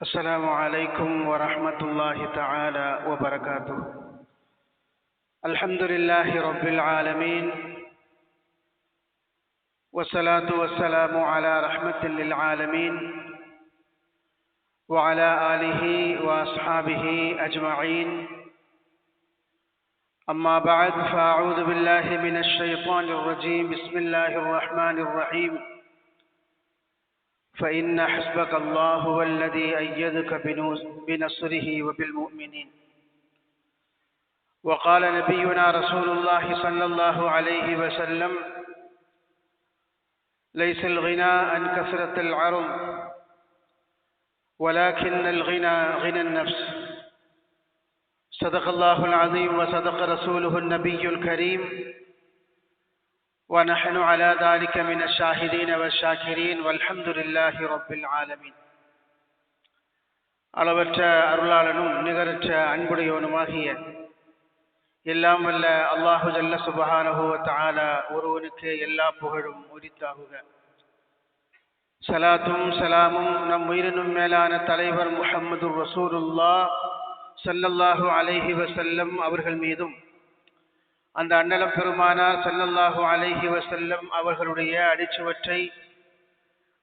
السلام عليكم ورحمة الله تعالى وبركاته. الحمد لله رب العالمين، والصلاة والسلام على رحمة للعالمين وعلى آله وأصحابه أجمعين. أما بعد، فأعوذ بالله من الشيطان الرجيم. بسم الله الرحمن الرحيم. فإن حسبك الله هو الذي أيدك بنصره وبالمؤمنين. وقال نبينا رسول الله صلى الله عليه وسلم: ليس الغنى عن كثرة العرض ولكن الغنى غنى النفس. صدق الله العظيم وصدق رسوله النبي الكريم، ونحن على ذلك من الشاهدين والشاكرين والحمد لله رب العالمين. அளவற்ற அருளாளனும் நிகரற்ற அன்புடையவனுமாகிய எல்லாம் வல்ல அல்லாஹு ஜல்ல சுப்ஹானஹு வ தஆலா ஒருவனுக்கு எல்லா புகழும் உரித்தாகுக. ஸலாத்தும் ஸலாமும் நம் உயிரினும் மேலான தலைவர் முஹம்மதுர் ரசூலுல்லாஹ் ஸல்லல்லாஹு அலைஹி வஸல்லம் அவர்கள் மீதும், அந்த அன்னலம் பெருமானார் ஸல்லல்லாஹு அலைஹி வஸல்லம் அவர்களுடைய அடிச்சுவற்றை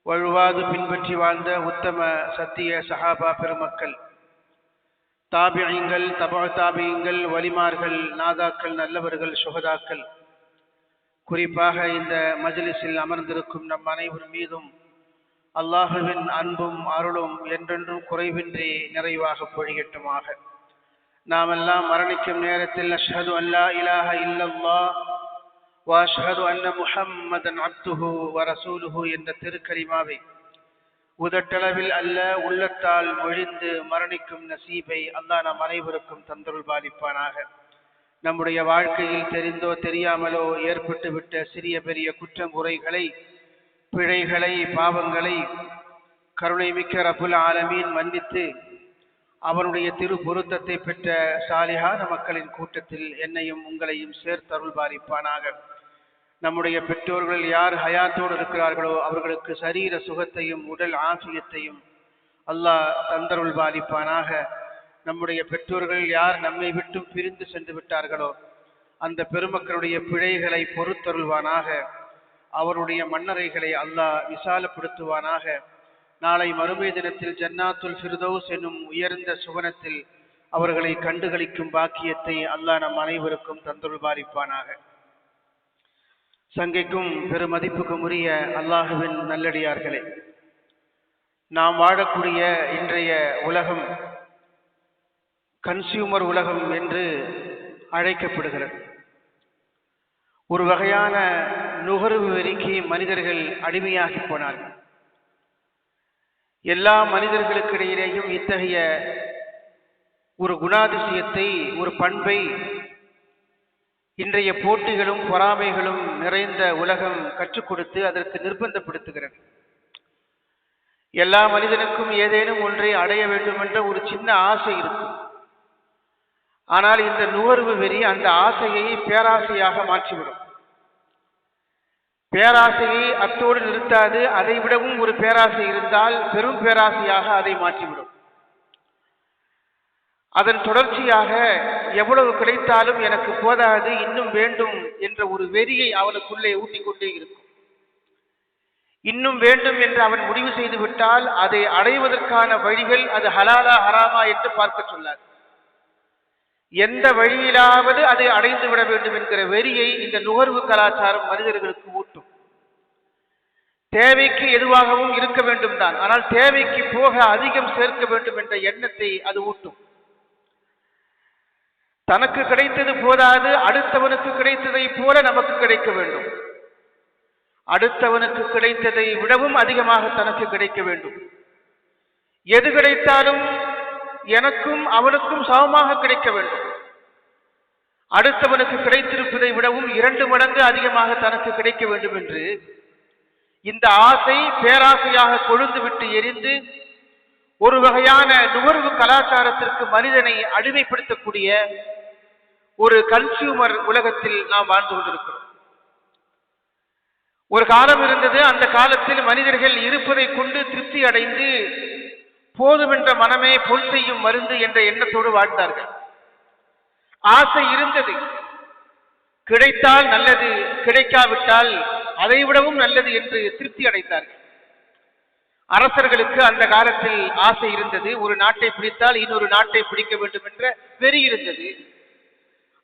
வழுவாது பின்பற்றி வாழ்ந்த உத்தம சத்திய சஹாபா பெருமக்கள், தாபிஈங்கள், தபஅ தாபிஈங்கள், வலிமார்கள், நாதாக்கள், நல்லவர்கள், சுஹதாக்கள், குறிப்பாக இந்த மஜ்லிஸில் அமர்ந்திருக்கும் நம் அனைவர் மீதும் அல்லாஹுவின் அன்பும் அருளும் என்றென்றும் குறைவின்றி நிறைவாக பொழியட்டுமாக. நாமெல்லாம் மரணிக்கும் நேரத்தில் அஷ்ஹது அல்லா இலாஹ இல்லல்லாஹ் வ அஷ்ஹது அன்ன முஹம்மதன் அப்துஹு வ ரசூலுஹு என்ற திருக்கலிமாவை உதட்டளவில் அல்ல உள்ளத்தால் மொழிந்து மரணிக்கும் நசீபை அல்லாஹ் நம் அனைவருக்கும் தந்தருள் பாலிப்பானாக. நம்முடைய வாழ்க்கையில் தெரிந்தோ தெரியாமலோ ஏற்பட்டுவிட்ட சிறிய பெரிய குற்றங்குறைகளை, பிழைகளை, பாவங்களை கருணை மிக்க ரப்புல் ஆலமீன் மன்னித்து அவனுடைய திரு பொருத்தத்தை பெற்ற சாலிஹான மக்களின் கூட்டத்தில் என்னையும் உங்களையும் சேர்த்தருள் பாலிப்பானாக. நம்முடைய பெற்றோர்கள் யார் ஹயாத்தோடு இருக்கிறார்களோ அவர்களுக்கு சரீர சுகத்தையும் உடல் ஆஃபியத்தையும் அல்லாஹ் தந்தருள் பாலிப்பானாக. நம்முடைய பெற்றோர்கள் யார் நம்மை விட்டு பிரிந்து சென்று விட்டார்களோ அந்த பெருமக்களுடைய பிழைகளை பொறுத்தருள்வானாக. அவருடைய மன்னரைகளை அல்லாஹ் விசாலப்படுத்துவானாக. நாளை மறுமை தினத்தில் ஜன்னாத்துல் ஃபிர்தௌஸ் என்னும் உயர்ந்த சுவனத்தில் அவர்களை கண்டுகளிக்கும் பாக்கியத்தை அல்லாஹ் நம் அனைவருக்கும் தந்தருள் பாலிப்பானாக. சங்கைக்கும் பெருமதிப்புக்கும் உரிய அல்லாஹுவின் நல்லடியார்களே, நாம் வாழக்கூடிய இன்றைய உலகம் கன்சியூமர் உலகம் என்று அழைக்கப்படுகிறது. ஒரு வகையான நுகர்வு வெறிக்கு மனிதர்கள் அடிமையாகி போனார்கள். எல்லா மனிதர்களுக்கிடையிலேயும் இத்தகைய ஒரு குணாதிசயத்தை, ஒரு பண்பை இன்றைய போட்டிகளும் பொறாமைகளும் நிறைந்த உலகம் கற்றுக் கொடுத்து அதற்கு நிர்பந்தப்படுத்துகிறது. எல்லா மனிதனுக்கும் ஏதேனும் ஒன்றை அடைய வேண்டும் என்ற ஒரு சின்ன ஆசை இருக்கும். ஆனால் இந்த நுகர்வு வெறி அந்த ஆசையை பேராசையாக மாற்றிவிடும். பேராசையை அத்தோடு நிறுத்தாது, அதை விடவும் ஒரு பேராசை இருந்தால் பெரும் பேராசையாக அதை மாற்றிவிடும். அதன் தொடர்ச்சியாக எவ்வளவு கிடைத்தாலும் எனக்கு போதாது, இன்னும் வேண்டும் என்ற ஒரு வெறியை அவனுக்குள்ளே ஊட்டிக்கொண்டே இருக்கும். இன்னும் வேண்டும் என்று அவன் முடிவு செய்து விட்டால் அதை அடைவதற்கான வழிகள் அது ஹலாலா ஹராமா என்று பார்க்க சொல்லாது. எந்த வழியிலாவது அதை அடைந்து விட வேண்டும் என்கிற வெறியை இந்த நுகர்வு கலாச்சாரம் மனிதர்களுக்கு ஊட்டும். தேவைக்கு எதுவாகவும் இருக்க வேண்டும் தான், ஆனால் தேவைக்கு போக அதிகம் சேர்க்க வேண்டும் என்ற எண்ணத்தை அது ஊட்டும். தனக்கு கிடைத்தது போதாது, அடுத்தவனுக்கு கிடைத்ததை போல நமக்கு கிடைக்க வேண்டும். அடுத்தவனுக்கு கிடைத்ததை விடவும் அதிகமாக தனக்கு கிடைக்க வேண்டும். எது கிடைத்தாலும் எனக்கும் அவனுக்கும் சமமாக கிடைக்க வேண்டும். அடுத்தவனுக்கு கிடைத்திருப்பதை விடவும் 2 மடங்கு அதிகமாக தனக்கு கிடைக்க வேண்டும் என்று இந்த ஆசை பேராசையாக கொழுந்து விட்டு எரிந்து ஒரு வகையான நுகர்வு கலாச்சாரத்திற்கு மனிதனை அடிமைப்படுத்தக்கூடிய ஒரு கன்சியூமர் உலகத்தில் நாம் வாழ்ந்து கொண்டிருக்கிறோம். ஒரு காலம் இருந்தது, அந்த காலத்தில் மனிதர்கள் இருப்பதை கொண்டு திருப்தி அடைந்து போதும் என்ற மனமே பொல் செய்யும் மருந்து என்ற எண்ணத்தோடு வாழ்ந்தார்கள். ஆசை இருந்தது, கிடைத்தால் நல்லது, கிடைக்காவிட்டால் அதைவிடவும் நல்லது என்று திருப்தி அடைந்தார்கள். அரசர்களுக்கு அந்த காலத்தில் ஆசை இருந்தது. ஒரு நாட்டை பிடித்தால் இன்னொரு நாட்டை பிடிக்க வேண்டும் என்ற வெறி இருந்தது.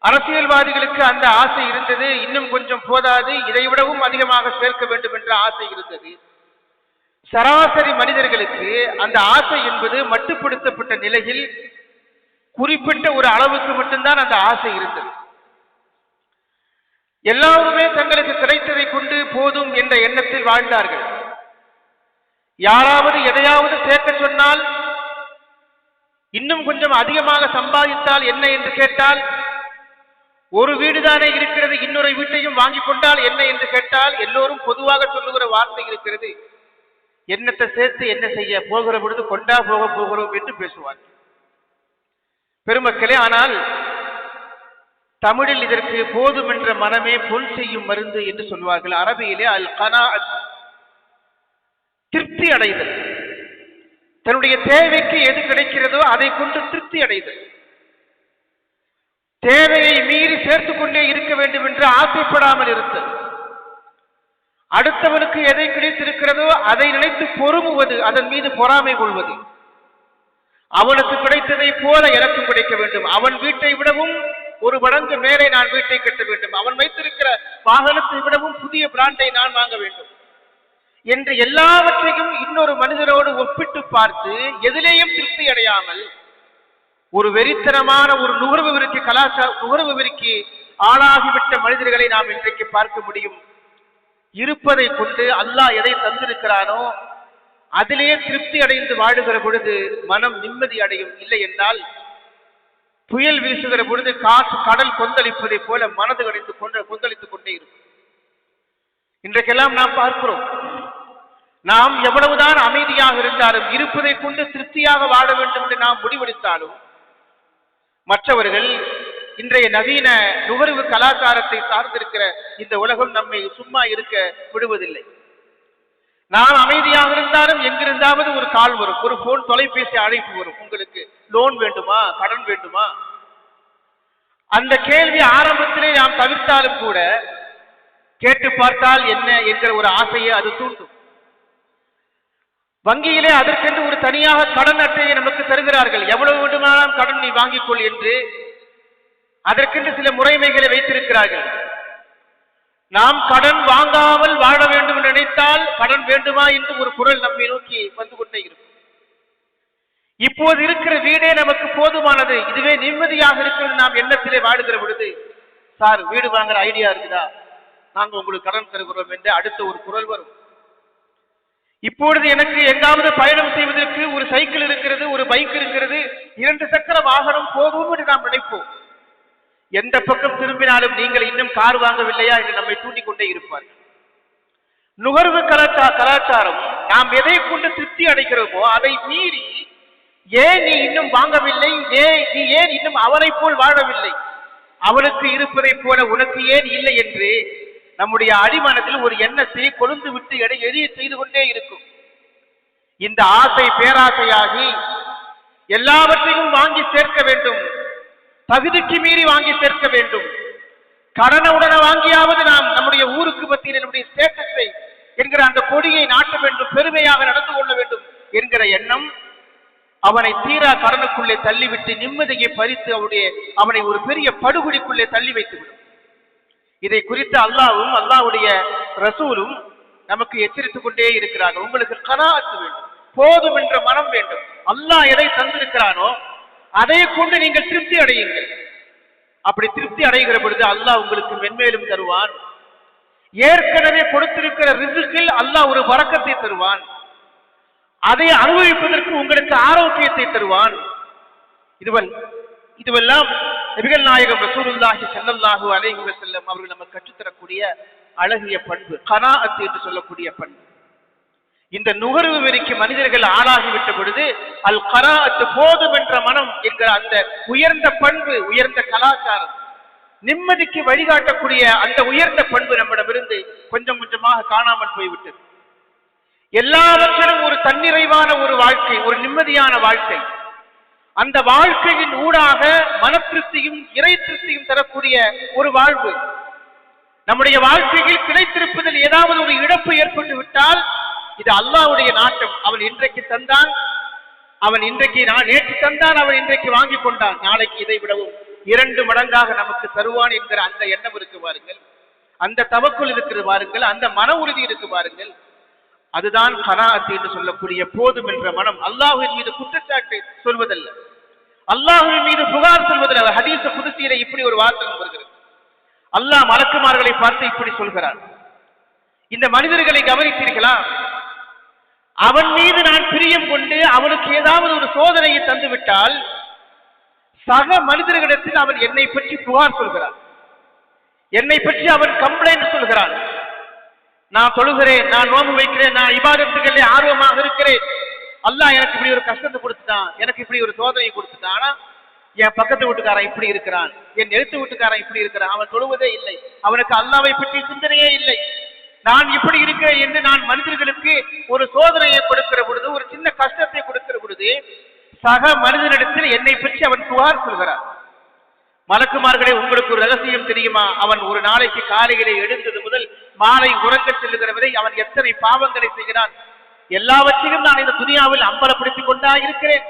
அரசியல்வாதிகளுக்கு அந்த ஆசை இருந்தது. இன்னும் கொஞ்சம் போதாது, இதைவிடவும் அதிகமாக சேர்க்க வேண்டும் என்ற ஆசை இருந்தது. சராசரி மனிதர்களுக்கு அந்த ஆசை என்பது மட்டுப்படுத்தப்பட்ட நிலையில் குறிப்பிட்ட ஒரு அளவுக்கு மட்டும்தான் அந்த ஆசை இருந்தது. எல்லாருமே தங்களுக்கு கிடைத்ததை கொண்டு போதும் என்ற எண்ணத்தில் வாழ்ந்தார்கள். யாராவது எதையாவது சேர்க்க சொன்னால், இன்னும் கொஞ்சம் அதிகமாக சம்பாதித்தால் என்ன என்று கேட்டால், ஒரு வீடுதானே இருக்கிறது, இன்னொரு வீட்டையும் வாங்கி கொண்டால் என்ன என்று கேட்டால், எல்லோரும் பொதுவாக சொல்லுகிற வார்த்தை இருக்கிறது, என்னத்தை சேர்த்து என்ன செய்ய போகிற பொழுது கொண்டா போகிறோம் என்று பேசுவார்கள் பெருமக்களே. ஆனால் தமிழில் இதற்கு போதும் என்ற மனமே பொல் செய்யும் மருந்து என்று சொல்வார்கள். அரபியிலே அல் கனாஅத், திருப்தி அடைதல். தன்னுடைய தேவைக்கு எது கிடைக்கிறதோ அதை கொண்டு திருப்தி அடைதல். தேவையை மீறி சேர்த்துக் கொண்டே இருக்க வேண்டும் என்று ஆசைப்படாமல் இருத்தல். அடுத்தவனுக்கு எதை கிடைத்திருக்கிறதோ அதை நினைத்து பொறுமுவது, அதன் மீது பொறாமை கொள்வது. அவனுக்கு கிடைத்ததை போல எனக்கும் கிடைக்க வேண்டும், அவன் வீட்டை விடவும் ஒரு மடங்கு மேலே நான் வீட்டை கட்ட வேண்டும், அவன் வைத்திருக்கிற வாகனத்தை விடவும் புதிய பிராண்டை நான் வாங்க வேண்டும் என்று எல்லாவற்றையும் இன்னொரு மனிதரோடு ஒப்பிட்டு பார்த்து எதிலேயும் திருப்தி அடையாமல் ஒரு வெறித்தனமான ஒரு நுகர்வு விருத்தி ஆளாகிவிட்ட மனிதர்களை நாம் இன்றைக்கு பார்க்க முடியும். இருப்பதை கொண்டு அல்லாஹ் எதை தந்திருக்கிறானோ அதிலேயே திருப்தி அடைந்து வாழுகிற பொழுது மனம் நிம்மதி அடையும். இல்லை என்றால் புயல் வீசுகிற பொழுது காற்று கடல் கொந்தளிப்பதை போல மனது கொந்தளித்துக் கொண்டே இருக்கும். இன்றைக்கெல்லாம் நாம் பார்க்கிறோம், நாம் எவ்வளவுதான் அமைதியாக இருந்தாலும், இருப்பதை கொண்டு திருப்தியாக வாழ வேண்டும் என்று நாம் முடிவெடுத்தாலும், மற்றவர்கள் இன்றைய நவீன நுகர்வு கலாச்சாரத்தை சார்ந்திருக்கிற இந்த உலகம் நம்மை சும்மா இருக்க விடுவதில்லை. நாம் அமைதியாக இருந்தாலும் எங்கிருந்தாவது ஒரு கால் வரும், ஒரு போன் தொலைபேசி அழைப்பு வரும், உங்களுக்கு லோன் வேண்டுமா, கடன் வேண்டுமா? அந்த கேள்வி ஆரம்பத்திலே நாம் தவிர்த்தாலும் கூட கேட்டு பார்த்தால் என்ன என்கிற ஒரு ஆசையை அது தூண்டும். வங்கியிலே அதற்கென்று ஒரு தனியாக கடன் அட்டையை நமக்கு தருகிறார்கள். எவ்வளவு வேண்டுமானாலும் கடன் நீ வாங்கிக்கொள் என்று அதற்கென்று சில முறைமைகளை வைத்திருக்கிறார்கள். நாம் கடன் வாங்காமல் வாழ வேண்டும் என்று நினைத்தால் கடன் வேண்டுமா என்று ஒரு குரல் நம்மை நோக்கி வந்து கொண்டே இருக்கும். இப்போது இருக்கிற வீடே நமக்கு போதுமானது, இதுவே நிம்மதியாக இருக்கிறது நாம் எண்ணத்திலே வாழுகிற பொழுது, சார் வீடு வாங்குற ஐடியா இருக்குதா, நாங்கள் உங்களுக்கு கடன் தருகிறோம் என்று அடுத்த ஒரு குரல் வரும். இப்பொழுது எனக்கு எங்காவது பயணம் செய்வதற்கு ஒரு சைக்கிள் இருக்கிறது, ஒரு பைக் இருக்கிறது, 2 சக்கர வாகனம் போகும் என்று நாம் நினைப்போம். எந்த பக்கம் திரும்பினாலும் நீங்கள் இன்னும் கார் வாங்கவில்லையா என்று நம்மை தூண்டிக் கொண்டே இருப்பார்கள். நுகர்வு கலாச்சாரம் நாம் எதை கொண்டு திருப்தி அடைகிறோமோ அதை மீறி, ஏன் நீ இன்னும் வாங்கவில்லை, நீ ஏன் இன்னும் அவனை போல் வாழவில்லை, அவனுக்கு இருப்பதை போல உனக்கு ஏன் இல்லை என்று நம்முடைய அடிமனத்தில் ஒரு எண்ணத்தை கொழுந்து விட்டு எரிய செய்து கொண்டே இருக்கும். இந்த ஆசை பேராசையாகி எல்லாவற்றையும் வாங்கி சேர்க்க வேண்டும், தகுதிக்கு மீறி வாங்கி சேர்க்க வேண்டும், கடனுடன வாங்கியாவது நாம் நம்முடைய ஊருக்கு மத்தியில் நம்முடைய ஸ்டேட்டஸை என்கிற அந்த கொடியை நாட்ட வேண்டும், பெருமையாக நடந்து கொள்ள வேண்டும் என்கிற எண்ணம் அவனை தீரா கடனுக்குள்ளே தள்ளிவிட்டு நிம்மதியை பறித்து அவனை ஒரு பெரிய படுகொடிக்குள்ளே தள்ளி வைத்துவிடும். இதை குறித்து அல்லாஹ்வும் அல்லாஹ்வுடைய ரசூலும் நமக்கு எச்சரித்துக் கொண்டே இருக்கிறார்கள். உங்களுக்கு கனாஅத் வேண்டும், போதும் என்ற மனம் வேண்டும். அல்லாஹ் எதை தந்திருக்கிறானோ அதை கொண்டு நீங்கள் திருப்தி அடையுங்கள். அப்படி திருப்தி அடைகிற பொழுது அல்லாஹ் உங்களுக்கு மென்மேலும் தருவான். ஏற்கனவே கொடுத்திருக்கிற ரிஸ்கில் அல்லாஹ் ஒரு பரக்கத்தை தருவான். அதை அனுபவிப்பதற்கு உங்களுக்கு ஆரோக்கியத்தை தருவான். இதுவெல்லாம் நபிகள் நாயகம் ரசூலுல்லாஹி ஸல்லல்லாஹு அலைஹி வஸல்லம் அவர்கள் நமக்கு கற்றுத்தரக்கூடிய அழகிய பண்பு, கனாஅத் என்று சொல்லக்கூடிய பண்பு. இந்த நுகர்வு வெறிக்கு மனிதர்கள் ஆளாகிவிட்ட பொழுது அல் கனாஅத், போதும் என்ற மனம் என்கிற அந்த உயர்ந்த பண்பு, உயர்ந்த கலாச்சாரம், நிம்மதிக்கு வழிகாட்டக்கூடிய அந்த உயர்ந்த பண்பு நம்மிடமிருந்து கொஞ்சம் கொஞ்சமாக காணாமல் போய்விட்டது. எல்லாவற்றிலும் ஒரு தன்னிறைவான நிறைவான ஒரு வாழ்க்கை, ஒரு நிம்மதியான வாழ்க்கை. அந்த வாழ்க்கையின் ஊடாக மன திருப்தியும் இறை திருப்தியும் தரக்கூடிய ஒரு வாழ்வு. நம்முடைய வாழ்க்கையில் கிடைத்திருப்பதில் ஏதாவது ஒரு இழப்பு ஏற்பட்டு விட்டால் இது அல்லாஹ்வுடைய நாட்டம். அவன் இன்றைக்கு தந்தான், அவன் இன்றைக்கு நேற்று தந்தான், அவன் இன்றைக்கு வாங்கி கொண்டான், நாளைக்கு இதை விடவும் 2 மடங்காக நமக்கு தருவான் என்கிற அந்த எண்ணம் இருக்கு பாருங்கள், அந்த தவக்குள் இருக்கிறது பாருங்கள், அந்த மன உறுதி இருக்கு பாருங்கள். அதுதான் கனாஅத் என்று சொல்லக்கூடிய போதும் என்ற மனம். அல்லாஹ்வின் மீது குற்றச்சாட்டு சொல்வதல்ல, அல்லாஹ்வின் மீது புகார் சொல்வதல்ல. ஹதீஸ் குதுசியிலே இப்படி ஒரு வாசகம் வருகிறது. அல்லாஹ் மலக்குமார்களை பார்த்து இப்படி சொல்கிறார், இந்த மனிதர்களை கவனித்தீர்களா? அவன் மீது நான் பிரியம் கொண்டு அவனுக்கு ஏதாவது ஒரு சோதனையை தந்துவிட்டால் சக மனிதர்களிடத்தில் அவன் என்னை பற்றி புகார் சொல்கிறான், என்னை பற்றி அவன் கம்ப்ளைண்ட் சொல்கிறான். நான் தொழுகிறேன், நான் நோன்பு வைக்கிறேன், நான் இபாதத்துகளிலே ஆர்வமாக இருக்கிறேன், அல்லாஹ் எனக்கு இப்படி ஒரு கஷ்டத்தை கொடுத்துட்டான், எனக்கு இப்படி ஒரு சோதனையை கொடுத்துட்டான். ஆனா என் பக்கத்து வீட்டுக்காரன் இப்படி இருக்கிறான், என் எழுத்து வீட்டுக்காரன் இப்படி இருக்கிறான், அவன் தொழுவதே இல்லை, அவனுக்கு அல்லாஹ்வை பற்றி சிந்தனையே இல்லை, நான் இப்படி இருக்கிறேன் என்று நான் மனிதர்களுக்கு ஒரு சோதனையை கொடுக்கிற பொழுது, ஒரு சின்ன கஷ்டத்தை கொடுக்கிற பொழுது சக மனிதனிடத்தில் என்னை பற்றி அவன் புகார் சொல்கிறான். மலக்குமார்களே, உங்களுக்கு ஒரு ரகசியம் தெரியுமா? அவன் ஒரு நாளைக்கு காலையிலே எழுந்தது முதல் மாலை உறங்க செல்லுகிற வரை அவன் எத்தனை பாவங்களை செய்கிறான். எல்லாவற்றையும் நான் இந்த துனியாவில் அம்பலப்படுத்திக் கொண்டா இருக்கிறேன்.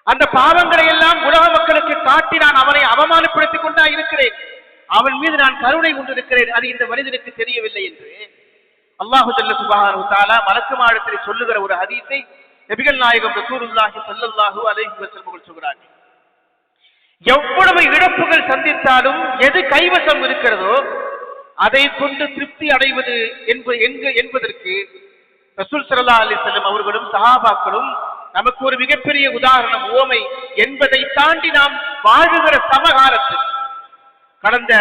அந்த பாவங்களை எல்லாம் உலக மக்களுக்கு காட்டி நான் அவனை அவமானப்படுத்திக் கொண்டா இருக்கிறேன். அவன் மீது நான் கருணை கொண்டிருக்கிறேன், அது இந்த மனிதனுக்கு தெரியவில்லை என்று அல்லாஹு ஜல்ல சுப்ஹானஹு வ தஆலா மலக்குமாரிடத்தில் சொல்லுகிற ஒரு ஹதீஸை நபிகள் நாயகம் ரசூலுல்லாஹி ஸல்லல்லாஹு அலைஹி வஸல்லம் சொல்கிறார்கள். எவ்வளவு இழப்புகள் சந்தித்தாலும் எது கைவசம் இருக்கிறதோ அதை கொண்டு திருப்தி அடைவது என்பதற்கு ரசூல் ஸல்லல்லாஹு அலைஹி வஸல்லம் அவர்களும் சஹாபாக்களும் நமக்கு ஒரு மிகப்பெரிய உதாரணம், ஓமை என்பதை தாண்டி நாம் வாழுகிற சமகாலத்தில் கடந்த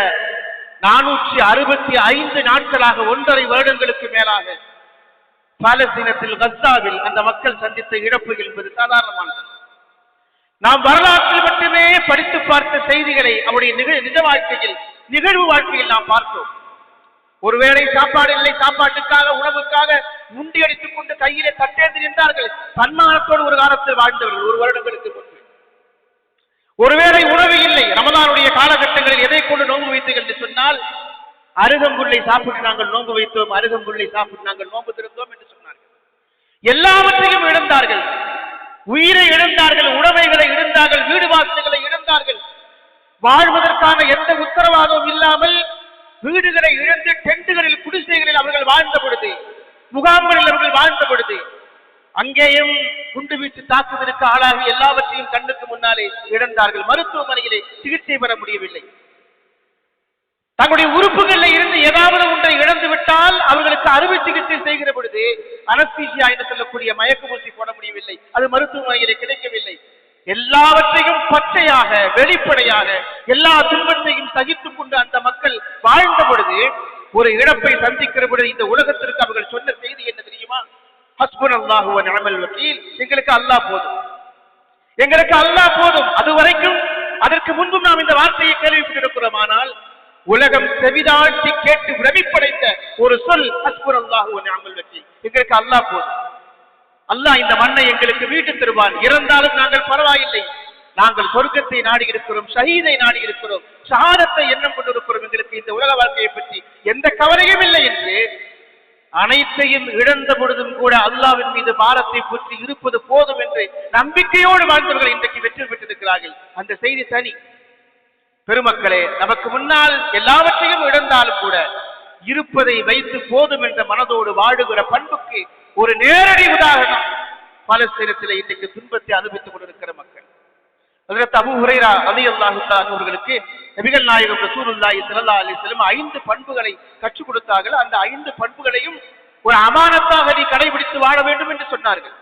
465 நாட்களாக 1.5 வருடங்களுக்கு மேலாக பாலஸ்தீனத்தில் கஸ்ஸாவில் அந்த மக்கள் சந்தித்த இழப்பு என்பது சாதாரணமானது. நாம் வரலாற்றில் மட்டுமே படித்து பார்த்த செய்திகளை அவருடைய நிஜ வாழ்க்கையில், நிகழ்வு வாழ்க்கையில் நாம் பார்த்தோம். ஒருவேளை சாப்பாடு இல்லை, சாப்பாட்டுக்காக உணவுக்காக முண்டியடித்துக் கொண்டு கையிலே தட்டேந்து நின்றார்கள். தன்மானத்தோடு ஒரு காலத்தில் வாழ்ந்தவர்கள் 1 வருடங்களுக்கு முன்பு. ஒருவேளை உணவு இல்லை, ரமலானுடைய காலகட்டங்களில் எதை கொண்டு நோன்பு வைத்தீர்கள் என்று சொன்னால், அருகம்புல்லை சாப்பிட்டு நாங்கள் நோன்பு வைத்தோம், அருகம்புல்லை சாப்பிட்டு நாங்கள் நோன்பு திறந்தோம் என்று சொன்னார்கள். எல்லாவற்றையும் இழந்தார்கள், உயிரை இழந்தார்கள், உடைமைகளை இழந்தார்கள், வீடு வாசல்களை இழந்தார்கள். வாழ்வதற்கான எந்த உத்தரவாதமும் இல்லாமல் வீடுகளை இழந்து டென்ட்டுகளில், குடிசைகளில் அவர்கள் வாழ்ந்த பொழுது, முகாம்களில் அவர்கள் வாழ்ந்த பொழுது, அங்கேயும் குண்டு வீச்சு தாக்குதலுக்கு ஆளாகி எல்லாவற்றையும் கண்ணுக்கு முன்னாலே இழந்தார்கள். மருத்துவமனையிலே சிகிச்சை பெற முடியவில்லை. தங்களுடைய உறுப்புகளில் இருந்து ஏதாவது ஒன்றை இழந்து விட்டால் அவர்களுக்கு அறுவை சிகிச்சை செய்கிற பொழுது அனஸ்தீசியா என்று சொல்லக்கூடிய மயக்க ஊசி போட முடியவில்லை, அது மருத்துவமனையிலே கிடைக்கவில்லை. எல்லாவற்றையும் பச்சையாக வெளிப்படையாக எல்லா துன்பத்தையும் சகித்துக் கொண்டு அந்த மக்கள் வாழ்ந்த பொழுது ஒரு இழப்பை சந்திக்கிற பொழுது இந்த உலகத்திற்கு அவர்கள் சொன்ன செய்தி என்ன தெரியுமா? ஹஸ்புனல்லாஹு வ நிஅமல் வக்கீல், எங்களுக்கு அல்லாஹ் போதும், எங்களுக்கு அல்லாஹ் போதும். அதுவரைக்கும் அதற்கு முன்பும் நாம் இந்த வார்த்தையை கேள்விப்பட்டிருக்கிறோம். ஆனால் உலகம் செவிதாழ்த்தி கேட்டு பிரமிப்படைந்த ஒரு சொல் ஹஸ்புனல்லாஹு வ நிஅமல் வக்கீல், எங்களுக்கு அல்லாஹ் போதும், அல்லாஹ் இந்த மண்ணை எங்களுக்கு மீட்டு தருவான், இறந்தாலும் நாங்கள் பரவாயில்லை, நாங்கள் சொர்க்கத்தை நாடி இருக்கிறோம், ஷஹீதை நாடி இருக்கிறோம், ஷஹாதத்தை எண்ணம் கொண்டிருக்கிறோம், எங்களுக்கு இந்த உலக வாழ்க்கையை பற்றி எந்த கவலையும் இல்லை என்று அனைத்தையும் இழந்த பொழுதும் கூட அல்லாஹ்வின் மீது பாரத்தை பற்றி இருப்பது போதும் என்று நம்பிக்கையோடு வாழ்ந்தவர்கள் இன்றைக்கு வெற்றி பெற்றிருக்கிறார்கள். அந்த செய்தி தனி. பெருமக்களே, நமக்கு முன்னால் எல்லாவற்றையும் இழந்தாலும் கூட இருப்பதை வைத்து போதும் என்ற மனதோடு வாழுகிற பண்புக்கு ஒரு நேரடி உதாரணம் பாலஸ்தீனத்திலே இன்றைக்கு துன்பத்தை அனுபவித்துக் கொண்டிருக்கிற மக்கள். ஹஜ்ரத் அபூ ஹுரைரா ரலியல்லாஹு தஆலா அவர்களுக்கு நபிகள் நாயகம் ரசூலுல்லாஹி ஸல்லல்லாஹு அலைஹி வஸல்லம் 5 பண்புகளை கற்றுக் கொடுத்தார்கள். அந்த 5 பண்புகளையும் ஒரு அமானத்தாக நீ கடைபிடித்து வாழ வேண்டும் என்று சொன்னார்கள்.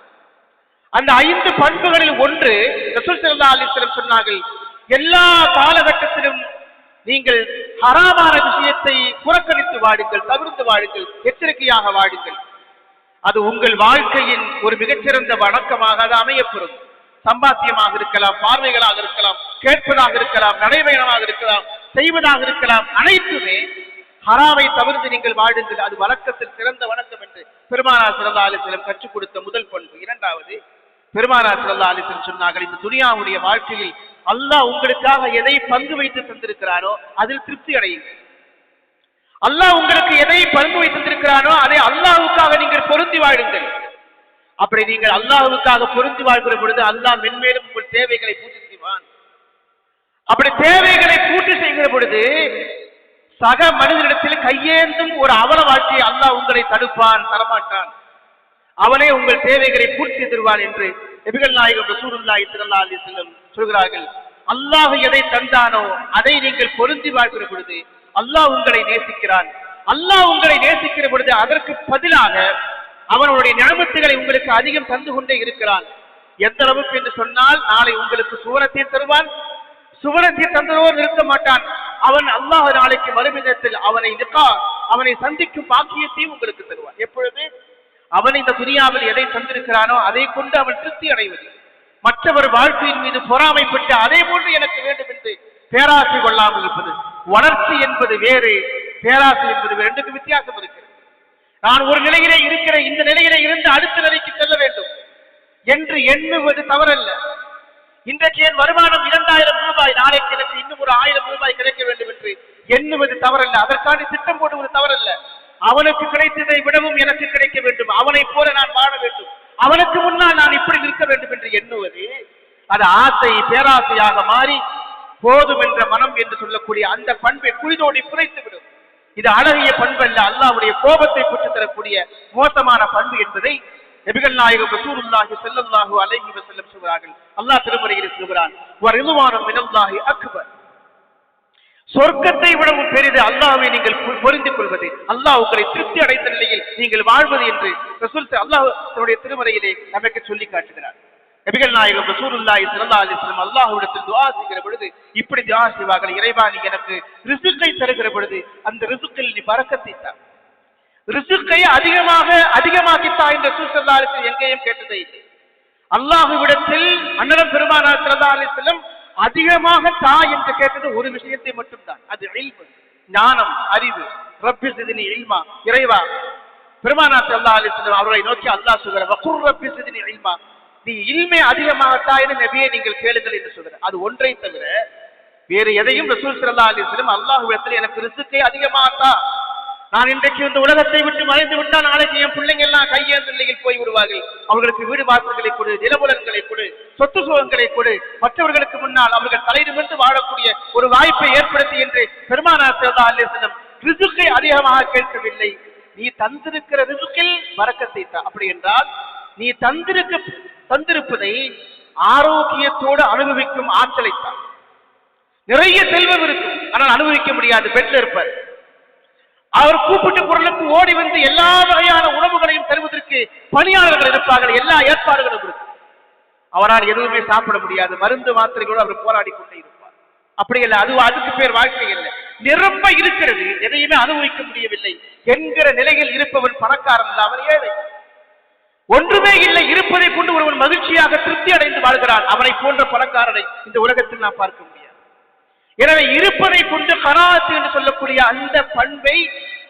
அந்த 5 பண்புகளில் ஒன்று ரசூல் ஸல்லல்லாஹு அலைஹி வஸல்லம் சொன்னார்கள், எல்லா காலகட்டத்திலும் நீங்கள் ஹராமான விஷயத்தை புறக்கணித்து வாடுங்கள், தவிர்த்து வாடுங்கள், எச்சரிக்கையாக வாடுங்கள். அது உங்கள் வாழ்க்கையின் ஒரு மிகச்சிறந்த வணக்கமாக அது அமையப்பெறும். சம்பாத்தியமாக இருக்கலாம், பார்வைகளாக இருக்கலாம், கேட்பதாக இருக்கலாம், நடைபயணமாக இருக்கலாம், செய்வதாக இருக்கலாம், அனைத்துமே ஹராமை தவிர்த்து நீங்கள் வாழுங்கள், அது வழக்கத்தில் சிறந்த வணக்கம் என்று பெருமானார் ஸல்லல்லாஹு அலைஹி வஸல்லம் கற்றுக் கொடுத்த முதல் பண்பு. இரண்டாவது, பெருமானார் ஸல்லல்லாஹு அலைஹி வஸல்லம் சொன்னார்கள், இந்த துனியாவுடைய வாழ்க்கையில் அல்லாஹ் உங்களுக்காக எதை பங்கு வைத்து தந்திருக்கிறானோ அதில் திருப்தி அடையுங்கள். அல்லாஹ் உங்களுக்கு எதை பங்கு வைத்து தந்திருக்கிறானோ அதை அல்லாஹ்வுக்காக நீங்கள் பொருந்தி வாழுங்கள். அப்படி நீங்கள் அல்லாஹ்வுக்காக பொருந்தி வாழ்கிற பொழுது அல்லாஹ் மென்மேலும் உங்கள் தேவைகளை பூர்த்தி செய்வான். அப்படி தேவைகளை பூர்த்தி செய்கிற பொழுது சக மனிதனிடத்தில் கையேந்தும் ஒரு அவல வாழ்க்கையை அல்லாஹ் உங்களை தடுப்பான், தரமாட்டான். அவனே உங்கள் தேவைகளை பூர்த்தி தருவான் என்று நபிகள் நாயகம் ரசூலுல்லாஹி ஸல்லல்லாஹு அலைஹி வஸல்லம் சொல்கிறார்கள். அல்லாஹ் எதை தந்தானோ அதை நீங்கள் பொருந்தி வாழ்கிற பொழுது அல்லாஹ் உங்களை நேசிக்கிறான். அல்லாஹ் உங்களை நேசிக்கிற பொழுது அதற்கு பதிலாக அவனுடைய நியமத்துகளை உங்களுக்கு அதிகம் தந்து கொண்டே இருக்கிறான். எந்த அளவுக்கு என்று சொன்னால், நாளை உங்களுக்கு சுவனத்தை தருவான். சுவனத்தை தந்ததோடு இருக்க மாட்டான். அவன் அல்லாஹ் நாளைக்கு மறுமிதத்தில் அவனை சந்திக்கும் பாக்கியத்தையும் உங்களுக்கு தருவான். எப்பொழுது அவன் இந்த துனியாவில் எதை தந்திருக்கிறானோ அதை கொண்டு அவன் திருப்தி அடைவது, மற்றவர் வாழ்க்கையின் மீது பொறாமைப்பட்டு அதே போன்று எனக்கு வேண்டும் என்று பேராசை கொள்ளாமல் இருப்பது. வளர்ச்சி என்பது வேறு, பேராசை என்பது வேறு, ரெண்டுக்கு வித்தியாசம் இருக்கிறது. நான் ஒரு நிலையிலே இருக்கிற, இந்த நிலையிலே இருந்து அடுத்த நிலைக்கு செல்ல வேண்டும் என்று எண்ணுவது தவறல்ல. இன்றைக்கு என் வருமானம் 2000 ரூபாய், நாளைக்கு எனக்கு இன்னும் ஒரு 1000 ரூபாய் கிடைக்க வேண்டும் என்று எண்ணுவது தவறல்ல. அதற்கான திட்டம் போடுவது தவறல்ல. அவனுக்கு கிடைத்ததை விடவும் எனக்கு கிடைக்க வேண்டும், அவனை போல நான் வாழ வேண்டும், அவனுக்கு முன்னால் நான் இப்படி நிற்க வேண்டும் என்று எண்ணுவது அது ஆசை, பேராசையாக மாறி போதும் என்ற மனம் என்று சொல்லக்கூடிய அந்த பண்பை குளிதோடி புதைத்து விடும். இது அழகிய பண்பு அல்ல, அல்லாஹ்வுடைய கோபத்தை பெற்றுத் தரக்கூடிய மோசமான பண்பு என்பதை நபிகள் நாயகம் ரசூலுல்லாஹி ஸல்லல்லாஹு அலைஹி வஸல்லம் சொல்கிறார்கள். அல்லாஹ் திருமறையில் சொல்கிறான், வரிதுவானும் மினல்லாஹி அக்பர். சொர்க்கத்தை விடவும் பெரிது அல்லாஹ்வை நீங்கள் பொருந்திக் கொள்வது, அல்லாஹ் உங்களை திருப்தி அடைந்த நிலையில் நீங்கள் வாழ்வது என்று ரசூல் அல்லாஹ் தன்னுடைய திருமறையிலே நமக்கு சொல்லி காட்டுகிறார். நபிகள் நாயகம் ரசூலுல்லாஹி ஸல்லல்லாஹு அலைஹி வஸல்லம் அல்லாஹ்விடத்தில் துஆ செய்கிற பொழுது இப்படி துஆ செய்வார்கள், இறைவா நீ எனக்கு ரிஸ்கை தருகிற பொழுது அந்த ரிஸ்கில் நீ பரக்கத்தை தா, ரிஸ்கை அதிகமாக்கித்தா என்று ரசூல் ஸல்லல்லாஹு அலைஹி வஸல்லம் எங்கேயும் கேட்டதே இல்லை. அல்லாஹ்விடத்தில் அன்னலம் பெருமானார் ஸல்லல்லாஹு அலைஹி வஸல்லம் அதிகமாக தா என்று கேட்டது ஒரு விஷயத்தை மட்டும்தான், அது இல்மு, ஞானம், அறிவு. ரப்பி ஸித்னி இல்மா, இறைவா பெருமானார் ஸல்லல்லாஹு அலைஹி வஸல்லம் அவரை நோக்கி அல்லாஹ் சொல்கிறார், வகுர் ரப்பி ஸித்னி இல்மா, நீ இல்மை அதிகமாகத்தா என்று நபியே நீங்கள் கேளுங்கள் என்று சொல்கிறார். அது ஒன்றை தவிர வேறு எதையும் ரசூல் ஸல்லல்லாஹு அலைஹி வஸல்லம் அல்லாஹ்விடத்தில் எனக்கு ரிஸ்கை அதிகமாகத்தா, நான் இன்றைக்கு இந்த உலகத்தை விட்டு மறைந்து விட்டால் நாளைக்கு என் பிள்ளைங்க எல்லாம் கையேந்த நிலையில் போய் விடுவார்கள், அவர்களுக்கு வீடு வாசல்களை கொடு, நிலபுலன்களை கொடு, சொத்து சுகங்களை கொடு, மற்றவர்களுக்கு முன்னால் அவர்கள் தலையிலிருந்து வாழக்கூடிய ஒரு வாய்ப்பை ஏற்படுத்தி என்று பெருமானார் ஸல்லல்லாஹு அலைஹி வஸல்லம் ரிஸ்கை அதிகமாக கேட்கவில்லை, நீ தந்திருக்கிற ரிஸ்கில் பரக்கத்தை தா. அப்படி என்றால் நீ தந்திருப்பதை ஆரோக்கியத்தோடு அனுபவிக்கும் ஆற்றலை தான். நிறைய செல்வம் இருக்கும், ஆனால் அனுபவிக்க முடியாது, பெற்று இருப்பார். அவர் கூப்பிட்டு குரலுக்கு ஓடி வந்து எல்லா வகையான உணவுகளையும் தருவதற்கு பணியாளர்கள் இருப்பார்கள், எல்லா ஏற்பாடுகளும் இருக்கும். அவரால் எதுவுமே சாப்பிட முடியாது, மருந்து மாத்திரைகளோடு அவர் போராடி கொண்டே இருப்பார். அப்படி இல்லை, அதுக்கு பேர் வாழ்க்கை இல்லை. நிரம்ப இருக்கிறது, எதையுமே அனுபவிக்க முடியவில்லை என்கிற நிலையில் இருப்பவன் பணக்காரன் இல்லை, அவன் ஏழை. ஒன்றுமே இல்லை, இருப்பதை கொண்டு ஒருவன் மகிழ்ச்சியாக திருப்தி அடைந்து வாழ்கிறான். அவனை போன்ற பணக்காரனை இந்த உலகத்தில் நாம் பார்க்க முடியாது. எனவே இருப்பதை கொண்டு கனாத்து என்று சொல்லக்கூடிய அந்த பண்பை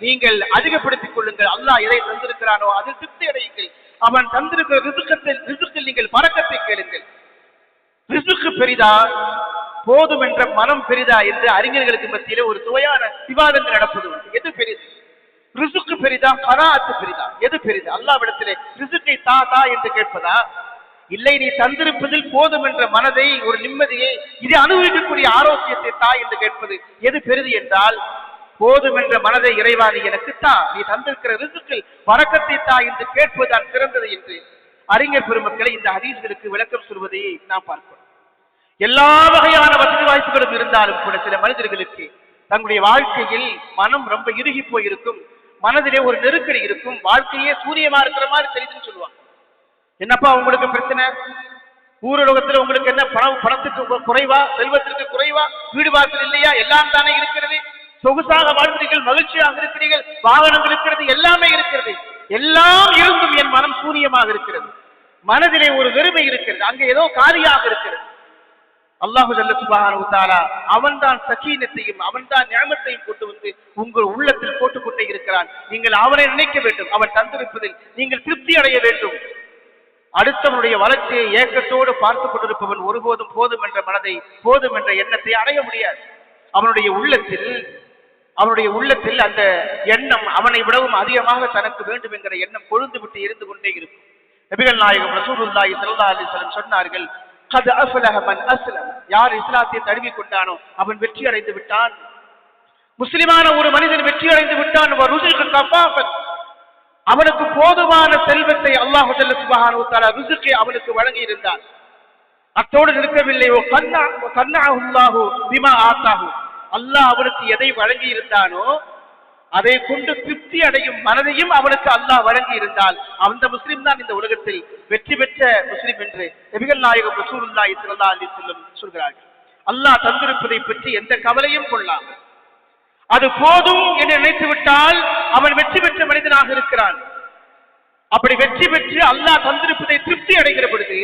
நீங்கள் அதிகப்படுத்திக் கொள்ளுங்கள். அல்லாஹ் எதை தந்திருக்கிறானோ அதில் திருப்தி அடையுங்கள். அவன் தந்திருக்கிற ரிஸ்கில் நீங்கள் பரக்கத்தை கேளுங்கள். ரிஸ்க் பெரிதா போதும் என்ற மனம் பெரிதா என்று அறிஞர்களுக்கு மத்தியிலே ஒரு சுவையான விவாதங்கள் நடப்பது உண்டு. எது பெரிது? ரிஸ்க் பெரிதா, கனாத்து பெரிதா? எது பெரிது? அல்லாஹ்விடத்திலே ரிஸ்கை தா தா என்று கேட்பதா, இல்லை நீ தந்திருப்பதில் போதும் என்ற மனதை, ஒரு நிம்மதியை, இதை அனுபவிக்கக்கூடிய ஆரோக்கியத்தை தா என்று கேட்பது எது பெரிது என்றால், போதும் என்ற மனதை இறைவா நீ எனக்கு தா, நீ தந்திருக்கிற ரிஸ்கில் பரக்கத்தை தா என்று கேட்பதுதான் சிறந்தது என்று அறிஞர் பெருமக்களை இந்த ஹதீஸ்களுக்கு விளக்கம் சொல்வதை நாம் பார்க்கிறோம். எல்லா வகையான வசதி வாய்ப்புகளும் இருந்தாலும் கூட சில மனிதர்களுக்கு தங்களுடைய வாழ்க்கையில் மனம் ரொம்ப இறுகி போயிருக்கும், மனதிலே ஒரு நெருக்கடி இருக்கும், வாழ்க்கையே சூரியமா இருக்கிற மாதிரி தெரியுதுன்னு சொல்லுவாங்க. என்னப்பா உங்களுக்கு பிரச்சனை? ஊரலோகத்தில் உங்களுக்கு என்ன பணத்துக்கு குறைவா, செல்வத்திற்கு குறைவா, வீடு வாசல் இல்லையா? எல்லாம் தானே இருக்கிறது. சொகுசாக வாழ்கிறீர்கள், மகிழ்ச்சியாக இருக்கிறீர்கள், வாகனங்கள் இருக்கிறது, எல்லாமே இருக்கிறது. எல்லாம் இருந்தும் என் மனம் சூரியமாக இருக்கிறது, மனதிலே ஒரு வெறுமை இருக்கிறது, அங்கே ஏதோ காலியாக இருக்கிறது. அல்லாஹு ஜல்ல சுப்ஹானஹு வ தஆலா அவன்தான் சகீனத்தையும் அவன்தான் நிஅமத்தையும் கொண்டு வந்து உங்கள் உள்ளத்தில் போட்டுக்கொண்டே இருக்கிறான். நீங்கள் அவனை நினைக்க வேண்டும். அவன் தந்திருப்பதில் நீங்கள் திருப்தி அடைய வேண்டும். அடுத்தவனுடைய வளர்ச்சியை ஏக்கத்தோடு பார்த்துக் கொண்டிருப்பவன் ஒருபோதும் போதும் என்ற மனதை, போதும் என்ற எண்ணத்தை அடைய முடியாது. அவனுடைய உள்ளத்தில் அந்த எண்ணம் அவனை விடவும் அதிகமாக தனக்கு வேண்டும் என்கிற எண்ணம் கொழுந்து விட்டு இருந்து கொண்டே இருக்கும். நபிகள் நாயகம் ரசூலுல்லாஹி ஸல்லல்லாஹு அலைஹி வஸல்லம் சொன்னார்கள், கத் அஃலஹ மன் அஸ்லம், யார் இஸ்லாத்தை தழுவி கொண்டானோ அவன் வெற்றி அடைந்து விட்டான். முஸ்லிமான ஒரு மனிதன் வெற்றி அடைந்து விட்டான். ருஸுக கஃபாஃபன், அவனுக்கு போதுமான செல்வத்தை அல்லாஹ் ஜல்ல சுப்ஹானஹு வ தஆலா ரிஸ்கை அவனுக்கு வழங்கி இருந்தான். அத்தோடு நிற்கவில்லை, கன்னஅஹு அல்லாஹு பிமா ஆதாஹு, அல்லாஹ் அவனுக்கு எதை வழங்கி இருந்தானோ அதை கொண்டு திருப்தி அடையும் மனதையும் அவனுக்கு அல்லாஹ் வழங்கி இருந்தால் அந்த முஸ்லிம் தான் இந்த உலகத்தில் வெற்றி பெற்ற முஸ்லிம் என்று நபிகள் நாயகம் ரசூலுல்லாஹி ஸல்லல்லாஹு அலைஹி வஸல்லம் சொல்கிறார்கள். அல்லாஹ் தந்திருப்பதை பற்றி எந்த கவலையும் கொள்ளாமல் அது போதும் என்று நினைத்து விட்டால் அவன் வெற்றி பெற்ற மனிதனாக இருக்கிறான். அப்படி வெற்றி பெற்று அல்லாஹ் தந்திருப்பதை திருப்தி அடைகிற பொழுது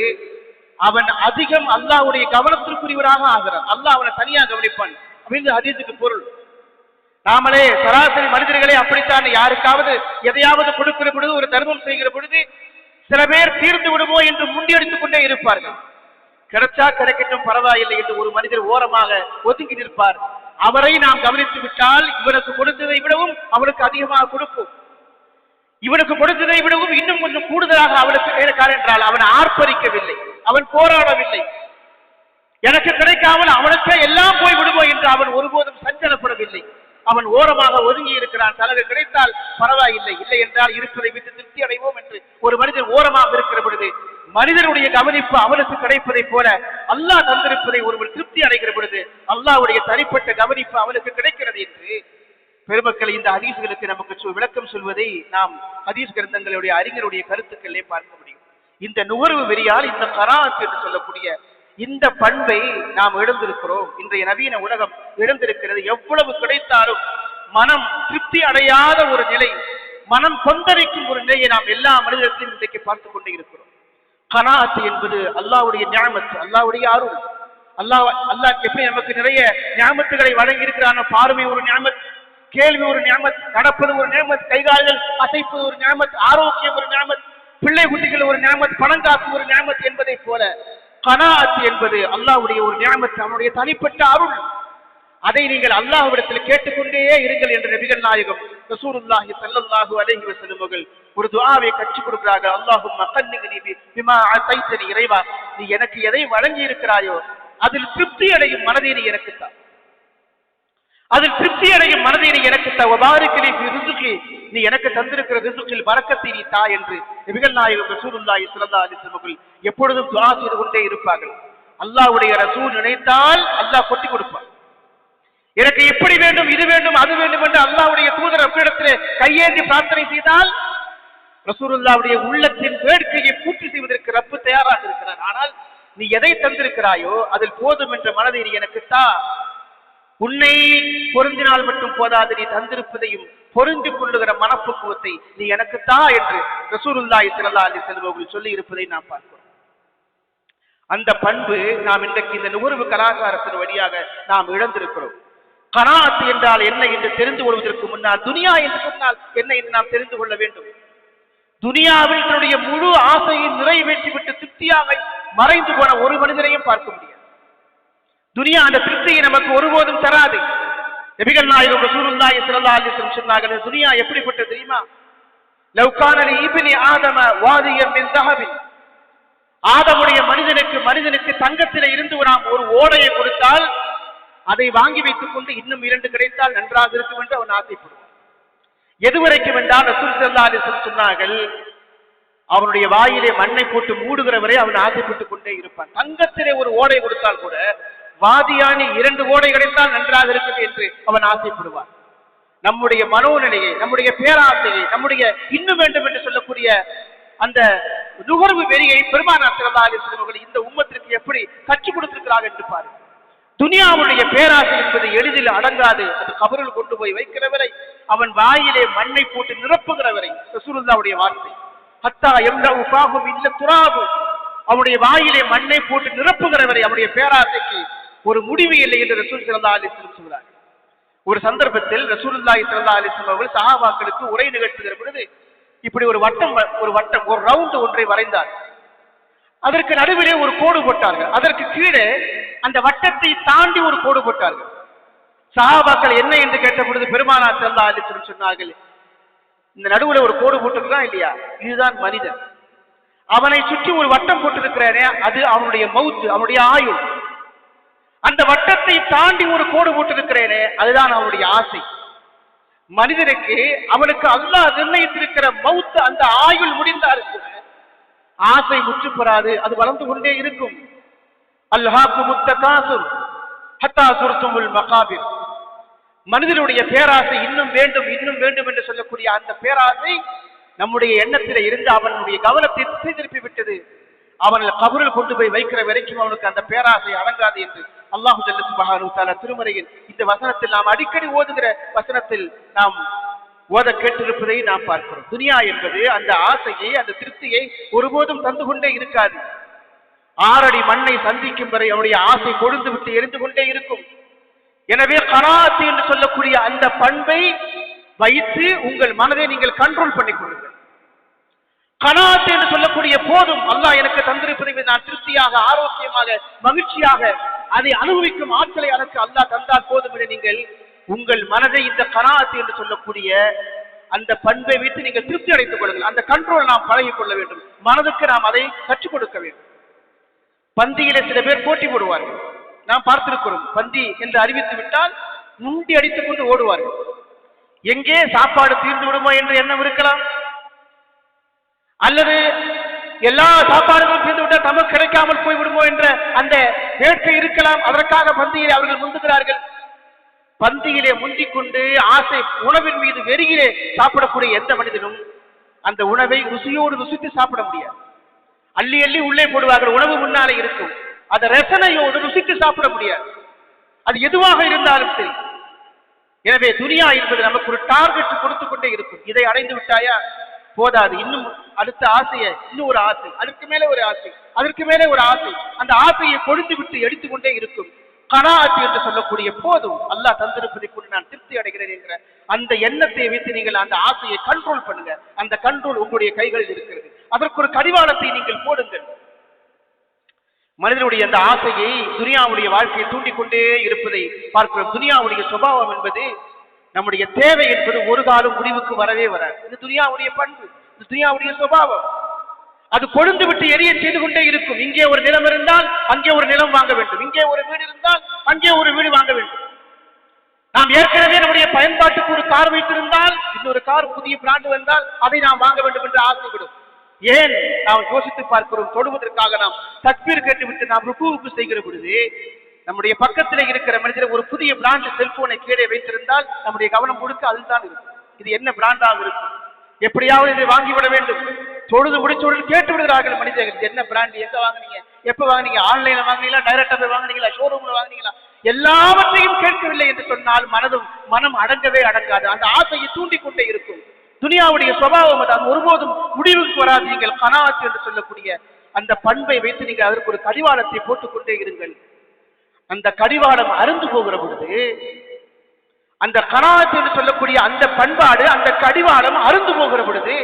அவன் அதிகம் அல்லாஹ்வுடைய கவனத்திற்குரியவராக ஆகிறான். அல்லாஹ் அவனை தனியாக கவனிப்பான் அப்படின்னு ஹதீஸுக்கு பொருள். நாமளே சராசரி மனிதர்களே அப்படித்தான். யாருக்காவது எதையாவது கொடுக்கிற பொழுது, ஒரு தர்மம் செய்கிற பொழுது சில பேர் தீர்ந்து விடுமோ என்று முண்டியடித்துக் கொண்டே இருப்பார்கள். கிடைச்சா கிடைக்கட்டும் பரவாயில்லை என்று ஒரு மனிதர் ஓரமாக ஒதுங்கி நிற்பார். அவரை நாம் கவனித்து விட்டால் இவனுக்கு கொடுத்ததை விடவும் அவனுக்கு அதிகமாக கொடுப்போம். இவனுக்கு கொடுத்ததை விடவும் இன்னும் கொஞ்சம் கூடுதலாக அவனுக்கு இருக்கிறார் என்றால் அவன் ஆர்ப்பரிக்கவில்லை, அவன் போராடவில்லை. எனக்கு கிடைக்காமல் அவனுக்கு எல்லாம் போய் விடுமோ என்று அவன் ஒருபோதும் சஞ்சலப்படவில்லை. அவன் ஓரமாக ஒதுங்கி இருக்கிறான். தனக்கு கிடைத்தால் பரவாயில்லை, இல்லை என்றால் இருப்பதை விட்டு திருப்தி அடைவோம் என்று ஒரு மனிதன் ஓரமாக இருக்கிற பொழுது மனிதனுடைய கவனிப்பு அவனுக்கு கிடைப்பதை போல அல்லாஹ் தந்திருப்பதை ஒருவர் திருப்தி அடைகிற பொழுது அல்லாஹ்வுடைய தனிப்பட்ட கவனிப்பு அவனுக்கு கிடைக்கிறது என்று பெருமக்கள் இந்த ஹதீஸ்களுக்கு நமக்கு விளக்கம் சொல்வதை நாம் ஹதீஸ் கிரந்தங்களுடைய அறிஞருடைய கருத்துக்களே பார்க்க முடியும். இந்த நுகர்வு வெறியால் இந்த கராத் என்று சொல்லக்கூடிய இந்த பண்பை நாம் இழந்திருக்கிறோம். இன்றைய நவீன உலகம் இழந்திருக்கிறது. எவ்வளவு கிடைத்தாலும் மனம் திருப்தி அடையாத ஒரு நிலை, மனம் கொந்தளிக்கும் ஒரு நிலையை நாம் எல்லா மனிதர்களையும் இன்றைக்கு பார்த்துக் கொண்டே இருக்கிறோம். கனாத் என்பது அல்லாஹ்வுடைய நிஅமத், அல்லாஹ்வுடைய அருள். அல்லாஹ் எப்படி நமக்கு நிறைய நிஅமத்துகளை வழங்கி இருக்கிறான். பார்வை ஒரு நிஅமத், கேள்வி ஒரு நிஅமத், நடப்பது ஒரு நிஅமத், கைகால்கள் அசைப்பது ஒரு நிஅமத், ஆரோக்கியம் ஒரு நிஅமத், பிள்ளை குட்டிகள் ஒரு நிஅமத், பணங்காப்பு ஒரு நிஅமத் என்பதை போல கனாத் என்பது அல்லாஹ்வுடைய ஒரு நிஅமத், அவனுடைய தனிப்பட்ட அருள். அதை நீங்கள் அல்லாஹ்விடத்தில் கேட்டுக்கொண்டே இருங்கள் என்று நபிகள் நாயகம் ரசூலுல்லாஹி ஸல்லல்லாஹு அலைஹி வஸல்லம் அவர்கள் ஒரு துஆவை கற்றுக் கொடுக்கிறார்கள். அல்லாஹும்ம கன்னிக்னி பிமா அதைத்தனி, இறைவா நீ எனக்கு எதை வழங்கி இருக்கிறாயோ அதில் திருப்தி அடையும் மனதை நீ எனக்கு தா, அதில் திருப்தி அடையும் மனதை நீ எனக்கு தா. வபாரிக் லி ஃபி ரிஸ்கி, நீ எனக்கு தந்திருக்கிற ரிஸ்கில் பரக்கத்தை நீ தா என்று நபிகள் நாயகம் ரசூலுல்லாஹி ஸல்லல்லாஹு அலைஹி வஸல்லம் அவர்கள் எப்பொழுதும் துஆ செய்து கொண்டே இருப்பார்கள். அல்லாஹ்வுடைய ரசூல் நினைத்தால் அல்லாஹ் கொட்டி கொடுப்பார். எனக்கு எப்படி வேண்டும், இது வேண்டும், அது வேண்டும் என்று அல்லாஹ்வுடைய தூதர் ரப்பிடத்திலே கையேந்தி பிரார்த்தனை செய்தால் ரசூலுல்லாஹ்வுடைய உள்ளத்தின் வேட்கையை பூர்த்தி செய்வதற்கு ரப்பு தயாராக இருக்கிறார். ஆனால் நீ எதை தந்திருக்கிறாயோ அதில் போதும் என்ற மனதை நீ எனக்கு தா. உன்னை பொருந்தினால் மட்டும் போதாது, நீ தந்திருப்பதையும் பொருந்தி கொள்ளுகிற மனப்பக்குவத்தை நீ எனக்கு தா என்று ரசூலுல்லாஹி ஸல்லல்லாஹு அலைஹி வஸல்லம் அவர்கள் சொல்லி இருப்பதை நாம் பார்க்கிறோம். அந்த பண்பு நாம் இன்றைக்கு இந்த நுகர்வு கலாச்சாரத்தின் வழியாக நாம் இழந்திருக்கிறோம். கனாத் என்றால் என்ன என்று தெரிந்து கொள்வதற்கு முன்னால் துனியா என்று சொன்னால் என்ன என்று நாம் தெரிந்து கொள்ள வேண்டும். துனியாவில் தன்னுடைய முழு ஆசையை நிறைவேற்றிவிட்டு திருப்தியாக மறைந்து போன ஒரு மனிதனையும் பார்க்க முடியாது. துனியா அந்த திருப்தியை நமக்கு ஒருபோதும் தராது. நபிகள் நாயகம் ரசூலுல்லாஹி ஸல்லல்லாஹு அலைஹி வஸல்லம் சொன்னார்கள், துனியா எப்படிப்பட்டது தெரியுமா? லவ் கான இப்னி ஆதம வாதியம் மின் தஹபின், ஆதமுடைய மனிதனுக்கு தங்கத்திலே இருந்து நாம் ஒரு ஓடையை கொடுத்தால் அதை வாங்கி வைத்துக் கொண்டு இன்னும் 2 கிடைத்தால் நன்றாக இருக்கும் என்று அவன் ஆசைப்படுவான். எதுவரைக்கும் என்றால் ரசூல் ஸல்லல்லாஹு அலைஹி வஸல்லம் சொன்னார்கள், அவனுடைய வாயிலே மண்ணை போட்டு மூடுகிற வரை அவன் ஆசைப்பட்டுக் கொண்டே இருப்பான். தங்கத்திலே ஒரு ஓடை கொடுத்தால் கூட வாதியானி 2 ஓடை கிடைத்தால் நன்றாக இருக்கும் என்று அவன் ஆசைப்படுவான். நம்முடைய மனோநிலையை, நம்முடைய பேராசையை, நம்முடைய இன்னும் வேண்டும் என்று சொல்லக்கூடிய அந்த நுகர்வு வெறியை பெருமானார் ஸல்லல்லாஹு அலைஹி வஸல்லம் அவர்கள் இந்த உம்மத்திற்கு எப்படி கற்றுக் கொடுத்திருக்கிறார்கள் என்று பாருங்கள். துனியாவுடைய பேராசை என்பது எளிதில் அடங்காது. அது கபரில் கொண்டு போய் வைக்கிற வரை, அவன் வாயிலே மண்ணை போட்டு நிரப்புகிற வரை. ரசூலுல்லாஹ்வுடைய வார்த்தை, ஹத்தா யம்லஉ ஃபாஹு இல்ல துராபு, அவனுடைய வாயிலே மண்ணை போட்டு நிரப்புகிறவரை அவருடைய பேராசைக்கு ஒரு முடிவு இல்லை என்று ரசூல் ஸல்லல்லாஹு அலைஹி வஸல்லம் சொல்றார். ஒரு சந்தர்ப்பத்தில் ரசூலுல்லாஹி ஸல்லல்லாஹு அலைஹி வஸல்லம் அவர்கள் சஹாபாக்களுக்கு உரை நிகழ்த்துகிற பொழுது இப்படி ஒரு ரவுண்ட் ஒன்றை வரைந்தார். அதற்கு நடுவிலே ஒரு கோடு போட்டார்கள். அதற்கு கீழே அந்த வட்டத்தை தாண்டி ஒரு கோடு போட்டார்கள். சஹாபாக்கள் என்ன என்று கேட்ட பொழுது பெருமானார் ஸல்லல்லாஹு அலைஹி வஸல்லம் சொன்னார்கள், இந்த நடுவுல ஒரு கோடு போட்டிருக்கான் இல்லையா, இதுதான் மனிதன். அவனை சுற்றி ஒரு வட்டம் போட்டிருக்கிறானே அது அவனுடைய மவுத், அவனுடைய ஆயுள். அந்த வட்டத்தை தாண்டி ஒரு கோடு போட்டிருக்கிறேனே அதுதான் அவனுடைய ஆசை. மனிதனுக்கு அவனுக்கு அல்லாஹ் நிர்ணயித்திருக்கிற மவுத், அந்த ஆயுள் முடிந்தாருக்கு ஆசை முற்று பெறாது, அது வளர்ந்து கொண்டே இருக்கும். அல்ஹாக்குமுத் தகாசுர் ஹத்தா சுர்துமுல் மகாபிர். மனிதனுடைய பேராசை இன்னும் வேண்டும் இன்னும் வேண்டும் என்று சொல்லக்கூடிய அந்த பேராசை நம்முடைய எண்ணத்திலே இருந்து அவனுடைய கவனத்தை திசை திருப்பி விட்டது. அவனை கபரில் கொண்டு போய் வைக்கிற வரைக்கும் அவனுக்கு அந்த பேராசை அடங்காது என்று அல்லாஹு ஜல்ல சுப்ஹானஹு வ தஆலா திருமறையில் இந்த வசனத்தில் நாம் அடிக்கடி ஓதுகிற வசனத்தில் நாம் ஓத கேட்டிருப்பதை நாம் பார்க்கிறோம். துனியா என்பது அந்த ஆசையை, அந்த திருப்தியை ஒருபோதும் தந்து கொண்டே இருக்காது. 6 அடி மண்ணை சந்திக்கும் வரை அவனுடைய ஆசை கொழுந்து விட்டு எரிந்து கொண்டே இருக்கும். எனவே கனாத் என்று சொல்லக்கூடிய அந்த பண்பை வைத்து உங்கள் மனதை நீங்கள் கண்ட்ரோல் பண்ணிக் கொள்ளுங்கள். கனாத் என்று சொல்லக்கூடிய போதும் அல்லாஹ் எனக்கு தந்திருப்பதை நான் திருப்தியாக, ஆரோக்கியமாக, மகிழ்ச்சியாக அதை அனுபவிக்கும் ஆற்றலை எனக்கு அல்லாஹ் தந்தால் போதும் என்று நீங்கள் உங்கள் மனதை இந்த கனாத் என்று சொல்லக்கூடிய அந்த பண்பை வைத்து நீங்கள் திருப்தி அடைத்துக் கொள்ளுங்கள். அந்த கண்ட்ரோல் நாம் பழகிக் கொள்ள வேண்டும். மனதுக்கு நாம் அதை கற்றுக் கொடுக்க வேண்டும். பந்தியிலே சில பேர் போட்டி போடுவார்கள், நாம் பார்த்திருக்கிறோம். பந்தி என்று அறிவித்து விட்டால் முண்டி அடித்துக் கொண்டு ஓடுவார்கள். எங்கே சாப்பாடு தீர்ந்து விடுமோ என்று எண்ணம் இருக்கலாம், அல்லது எல்லா சாப்பாடுகளும் தீர்ந்து விட்டால் நமக்கு கிடைக்காமல் போய்விடுமோ என்ற அந்த வேட்கை இருக்கலாம். அதற்காக பந்தியிலே அவர்கள் முந்துகிறார்கள். பந்தியிலே முந்திக் கொண்டு ஆசை உணவின் மீது வெறியிலே சாப்பிடக்கூடிய எந்த மனிதனும் அந்த உணவை ருசியோடு ருசித்து சாப்பிட முடியாது. அள்ளி அள்ளி உள்ளே போடுவார்கள், உணவு முன்னாலே இருக்கும். அந்த ரசனையோடு ருசித்து சாப்பிட முடியாது, அது எதுவாக இருந்தாலும் சரி. எனவே துனியா என்பது நமக்கு ஒரு டார்கெட் கொடுத்து கொண்டே இருக்கும். இதை அடைந்து விட்டாயா போதாது, இன்னும் அடுத்த ஆசையை, இன்னும் ஒரு ஆசை, அதற்கு மேலே ஒரு ஆசை, அதற்கு மேலே ஒரு ஆசை, அந்த ஆசையை கொழுந்து விட்டு எடுத்துக்கொண்டே இருக்கும். கனாத் என்று சொல்லக்கூடிய போதும் அல்லாஹ் தந்திருப்பதை கொண்டு நான் திருப்தி அடைகிறேன் என்கிற அந்த எண்ணத்தை வைத்து நீங்கள் அந்த ஆசையை கண்ட்ரோல் பண்ணுங்க. அந்த கண்ட்ரோல் உங்களுடைய கைகளில் இருக்கிறது. அதற்கு ஒரு கடிவாளத்தை நீங்கள் போடுங்கள். மனிதனுடைய அந்த ஆசையை துனியாவுடைய வாழ்க்கையை தூண்டிக்கொண்டே இருப்பதை பார்க்கிறோம். துனியாவுடைய சுபாவம் என்பது, நம்முடைய தேவை என்பது ஒரு காலம் முடிவுக்கு வரவே வராது. இது துனியாவுடைய பண்பு, இது துனியாவுடைய சுபாவம். அது கொழுந்து விட்டு எரிய செய்து கொண்டே இருக்கும். இங்கே ஒரு நிலம் இருந்தால் அங்கே ஒரு நிலம் வாங்க வேண்டும், இங்கே ஒரு வீடு இருந்தால் அங்கே ஒரு வீடு வாங்க வேண்டும். நாம் ஏற்கனவே நம்முடைய பயன்பாட்டுக்கு ஒரு கார் வைத்திருந்தால் இன்னொரு கார் புதிய பிராண்டு வந்தால் அதை நாம் வாங்க வேண்டும் என்று ஆசைப்படும். ஏன் நாம் யோசித்து பார்க்கிறோம்? தொடுவதற்காக நாம் தக்பீர் கேட்டுவிட்டு நாம் ருக்குவுக்கு செய்கிற பொழுது நம்முடைய பக்கத்தில் இருக்கிற மனிதர் ஒரு புதிய பிராண்ட் செல்போனை கீழே வைத்திருந்தால் நம்முடைய கவனம் முழுக்க அதில் தான் இருக்கும். இது என்ன பிராண்டாக இருக்கும், எப்படியாவது இதை வாங்கிவிட வேண்டும். தொழுது முடிச்சவுடன் கேட்டு விடுகிறார்கள் மனிதர்கள், என்ன பிராண்ட், எங்க வாங்கினீங்க, எப்ப வாங்கினீங்க, ஆன்லைன்ல வாங்கினீங்களா, டைரக்டா போய் வாங்கினீங்களா, ஷோரூம்ல வாங்கினீங்களா, எல்லாவற்றையும் கேட்கவில்லை என்று சொன்னால் மனம் அடங்கவே அடங்காது. அந்த ஆசையை தூண்டிக்கொண்டே இருக்கும். துனியாவுடைய சுபாவம் அது ஒருபோதும் முடிவுக்கு வராது. நீங்கள் கனாத் என்று சொல்லக்கூடிய அந்த பண்பை வைத்து நீங்கள் அதற்கு ஒரு கடிவாளத்தை போட்டுக்கொண்டே இருங்கள். அந்த கடிவாளம் அருந்து போகிற பொழுது, அந்த கனாத் என்று சொல்லக்கூடிய அந்த பண்பாடு, அந்த கடிவாளம் அருந்து போகிற பொழுது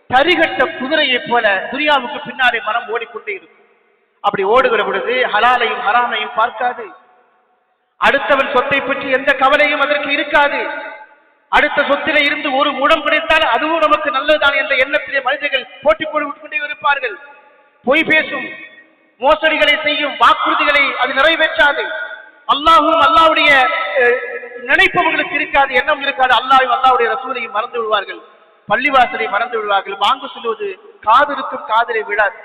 தரிகட்ட குதிரையை போல துனியாவுக்கு பின்னாலே மனம் ஓடிக்கொண்டே இருக்கும். அப்படி ஓடுகிற பொழுது ஹலாலையும் ஹராமையும் பார்க்காது. அடுத்தவன் சொத்தை பற்றி எந்த கவலையும் அதற்கு இருக்காது. அடுத்த சொத்திலே இருந்து ஒரு முடம் கிடைத்தால் அதுவும் நமக்கு நல்லதுதான் என்ற எண்ணத்திலே மனிதர்கள் போட்டி போட்டுக் கொண்டே இருப்பார்கள். பொய் பேசும், மோசடிகளை செய்யும், வாக்குறுதிகளை அது நிறைவேற்றாது. அல்லாஹும் அல்லாஹ்வுடைய நினைப்பவர்களுக்கு இருக்காது, எண்ணம் இருக்காது. அல்லாஹ்வும் அல்லாஹ்வுடைய ரசூலையும் மறந்து விடுவார்கள், பள்ளிவாசலை மறந்து விடுவார்கள். வாங்கு சொல்லுவது காது இருக்கும், காதலை விடாது.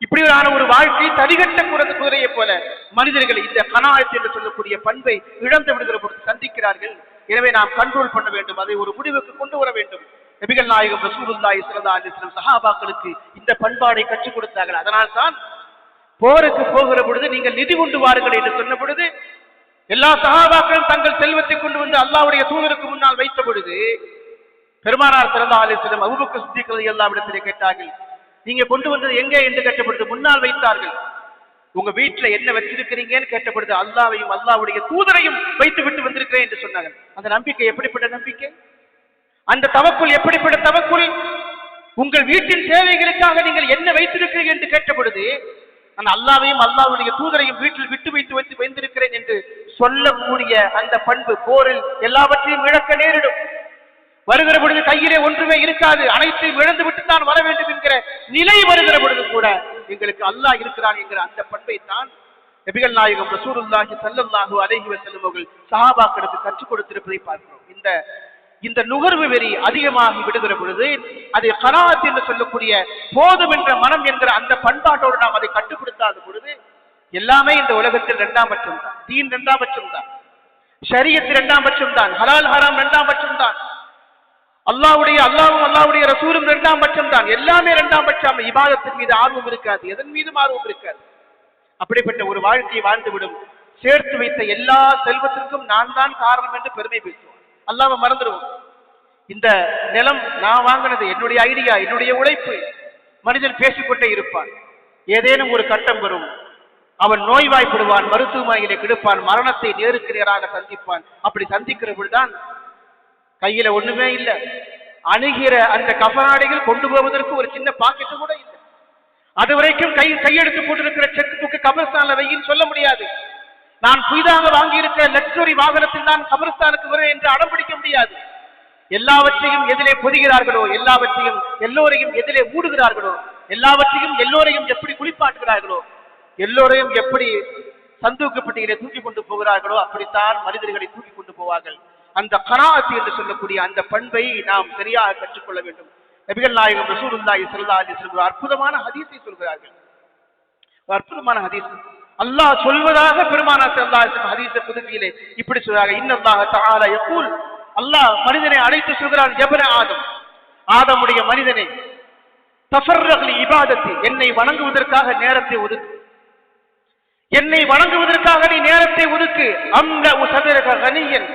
இப்படியான ஒரு வாழ்க்கை தடிகட்ட குதிரையை போல மனிதர்கள் இந்த கனாத் என்று சொல்லக்கூடிய பண்பை இழந்து விடுகிற பொழுது சந்திக்கிறார்கள். எனவே நாம் கண்ட்ரோல் பண்ண வேண்டும், அதை ஒரு முடிவுக்கு கொண்டு வர வேண்டும். நபிகள் நாயகம் ரசூலுல்லாஹி ஸல்லல்லாஹு அலைஹி வஸல்லம் சஹாபாக்களுக்கு இந்த பண்பாடை கற்றுக் கொடுத்தார்கள். அதனால் தான் போருக்கு போகிற பொழுது நீங்கள் நிதி கொண்டு வாருங்கள் என்று சொன்ன பொழுது எல்லா சஹாபாக்களும் தங்கள் செல்வத்தை கொண்டு வந்து அல்லாஹ்வுடைய தூதருக்கு முன்னால் வைத்த பொழுது பெருமானார் ஸல்லல்லாஹு அலைஹி வஸல்லம் அபூபக்கர் சித்திக் ரலியல்லாஹு அன்ஹு இடத்திலே கேட்டார்கள், நீங்க கொண்டு வந்தது எங்கே என்று கேட்டப்படுது, முன்னால் வைத்தார்கள். உங்க வீட்டுல என்ன வச்சிருக்கிறீங்கன்னு கேட்டப்படுது, அல்லாவையும் அல்லாவுடைய தூதரையும் வைத்து விட்டு வந்திருக்கிறேன் என்று சொன்னாங்க. அந்த நம்பிக்கை எப்படிப்பட்ட நம்பிக்கை, அந்த தவக்குள் எப்படிப்பட்ட தவக்குள். உங்கள் வீட்டின் சேவைகளுக்காக நீங்கள் என்ன வைத்திருக்கிறீர்கள் என்று கேட்டப்படுது, நான் அல்லாவையும் அல்லாவுடைய தூதரையும் வீட்டில் விட்டு வைத்து வைத்திருக்கிறேன் என்று சொல்லக்கூடிய அந்த பண்பு போரில் எல்லாவற்றையும் இழக்க நேரிடும். வருகிற பொழுது கையிலே ஒன்றுமே இருக்காது, அனைத்தையும் இழந்து விட்டு தான் வர வேண்டும் என்கிற நிலை வருகிற பொழுது கூட எங்களுக்கு அல்லாஹ் இருக்கிறான் என்கிற அந்த பண்பை தான் நபிகள் நாயகம் ரசூலுல்லாஹி ஸல்லல்லாஹு அலைஹி வஸல்லம் அவர்கள் சஹாபாக்களுக்கு கற்றுக் கொடுத்திருப்பதை பார்க்கிறோம். இந்த நுகர்வு வெறி அதிகமாகி விடுகிற பொழுது அதை கனாத் என்று சொல்லக்கூடிய போதும் என்ற மனம் என்கிற அந்த பண்பாட்டோடு நாம் அதை கட்டுப்படுத்தாத பொழுது எல்லாமே இந்த உலகத்தில் இரண்டாம் பட்சம் தான். தீன் இரண்டாம் பட்சம் தான், ஷரியத் இரண்டாம் பட்சம் தான், ஹலால் ஹராம் இரண்டாம் பட்சம் தான், அல்லாவும் அல்லாவுடைய ரசூலும் இரண்டாம் பட்சம் தான். எல்லாமே இரண்டாம் பட்சம். இபாதத்தின் மீது ஆர்வம் இருக்காது, எதன் மீதும் ஆர்வம் இருக்காது. அப்படிப்பட்ட ஒரு வாழ்க்கையை வாழ்ந்துவிடும். சேர்த்து வைத்த எல்லா செல்வத்திற்கும் நான் தான் காரணம் என்று பெருமை பேசுவோம், அல்லாஹ்வை மறந்துடுவோம். இந்த நிலம் நான் வாங்கினது, என்னுடைய ஐடியா, என்னுடைய உழைப்பு. மனிதன் பேசிக்கொண்டே இருப்பான். ஏதேனும் ஒரு கட்டம் வரும், அவன் நோய்வாய்ப்படுவான், மருத்துவமனையிலே கிடப்பான், மரணத்தை நேருக்கு நேராக சந்திப்பான். அப்படி சந்திக்கிற பொழுதுதான் கையில ஒண்ணுமே இல்லை, அணுகிற அந்த கஃனாடைகள் கொண்டு போவதற்கு ஒரு சின்ன பாக்கெட்டு கூட இல்லை. அது வரைக்கும் கையெடுத்து போட்டிருக்கிற செக் புக்கு கபர்ஸ்தான்ல வையின்னு சொல்ல முடியாது. நான் புதிதாக வாங்கி இருக்கிற லக்ஸரி வாகனத்தில் தான் கபர்ஸ்தானுக்கு வருவேன் என்று அடம் பிடிக்க முடியாது. எல்லாவற்றையும் எதிலே பொதிகிறார்களோ, எல்லாவற்றையும் எல்லோரையும் எதிலே மூடுகிறார்களோ, எல்லாவற்றையும் எல்லோரையும் எப்படி குளிப்பாட்டுகிறார்களோ, எல்லோரையும் எப்படி சந்தூக்கு பெட்டியிலே தூக்கி கொண்டு போகிறார்களோ அப்படித்தான் மனிதர்களை தூக்கி கொண்டு போவார்கள். அந்த கனாத் என்று சொல்லக்கூடிய அந்த பண்பை நாம் சரியாக கற்றுக்கொள்ள வேண்டும். நபிகள் நாயகம் ரசூலுல்லாஹி ஸல்லல்லாஹு அலைஹி வஸல்லம் அற்புதமான ஹதீஸை சொல்கிறார்கள். அற்புதமான ஹதீஸ், அல்லாஹ் சொல்வதாக பெருமானார் ஸல்லல்லாஹு அலைஹி வஸல்லம் ஹதீஸை புதுப்பிலே இப்படி சொல்றாங்க. இன்னல்லாஹ தஆலா யகூல், அல்லாஹ் மனிதனை அழைத்து சொல்கிறான், யப்ன ஆதம், ஆதமுடைய மனிதனே, தஃபர்ரக் லி இபாதத்தி, என்னை வணங்குவதற்காக நேரத்தை ஒதுக்கு, என்னை வணங்குவதற்காக நீ நேரத்தை ஒதுக்கு. அம்ல உஸதரக கனியன்,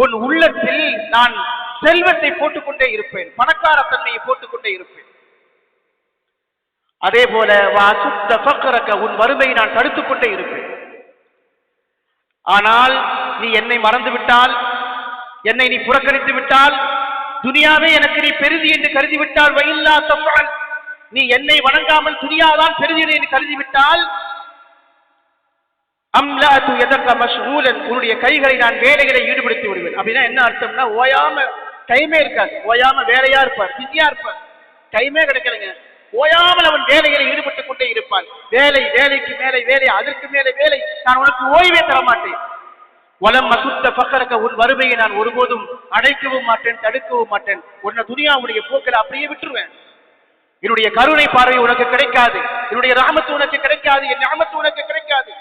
உன் உள்ளத்தில் நான் செல்வத்தை போட்டுக்கொண்டே இருப்பேன், பணக்கார தன்மையை போட்டுக்கொண்டே இருப்பேன். அதே போல வாசுத்த ஃபக்ரக, உன் வறுமையை நான் தடுத்துக் கொண்டே இருப்பேன். ஆனால் நீ என்னை மறந்து விட்டால், என்னை நீ புறக்கணித்து விட்டால், துனியாவே எனக்கு நீ பெரிதி என்று கருதி விட்டால், வயில்லா தஃஅல், நீ என்னை வணங்காமல் துனியாதான் பெரிதி என்று கருதி விட்டால், அம்லாது யதக மஷ்கூலன், உன்னுடைய கைகளை நான் வேலைகளை ஈடுபடுத்தி விடுவேன். அப்படின்னா என்ன அர்த்தம்னா, ஓயாம டைமே இருக்காது, ஓயாம வேலையா இருப்பார், பிஸியா இருப்பார், டைமே கிடைக்கலங்க. ஓயாமல் அவன் வேலைகளை ஈடுபட்டுக் கொண்டே இருப்பான். வேலைக்கு மேலே வேலை, அதற்கு மேலே வேலை, நான் உனக்கு ஓய்வே தர மாட்டேன். வலம் மசுத்த ஃபக்ரக, உன் வறுமையை நான் ஒருபோதும் அடைக்கவும் மாட்டேன், தடுக்கவும் மாட்டேன். உன்னை துனியாவுடைய போக்கில் அப்படியே விட்டுருவேன். என்னுடைய கருணை பார்வை உனக்கு கிடைக்காது, என்னுடைய ரஹமத்து உனக்கு கிடைக்காது, என் நிஅமத்து உனக்கு கிடைக்காது.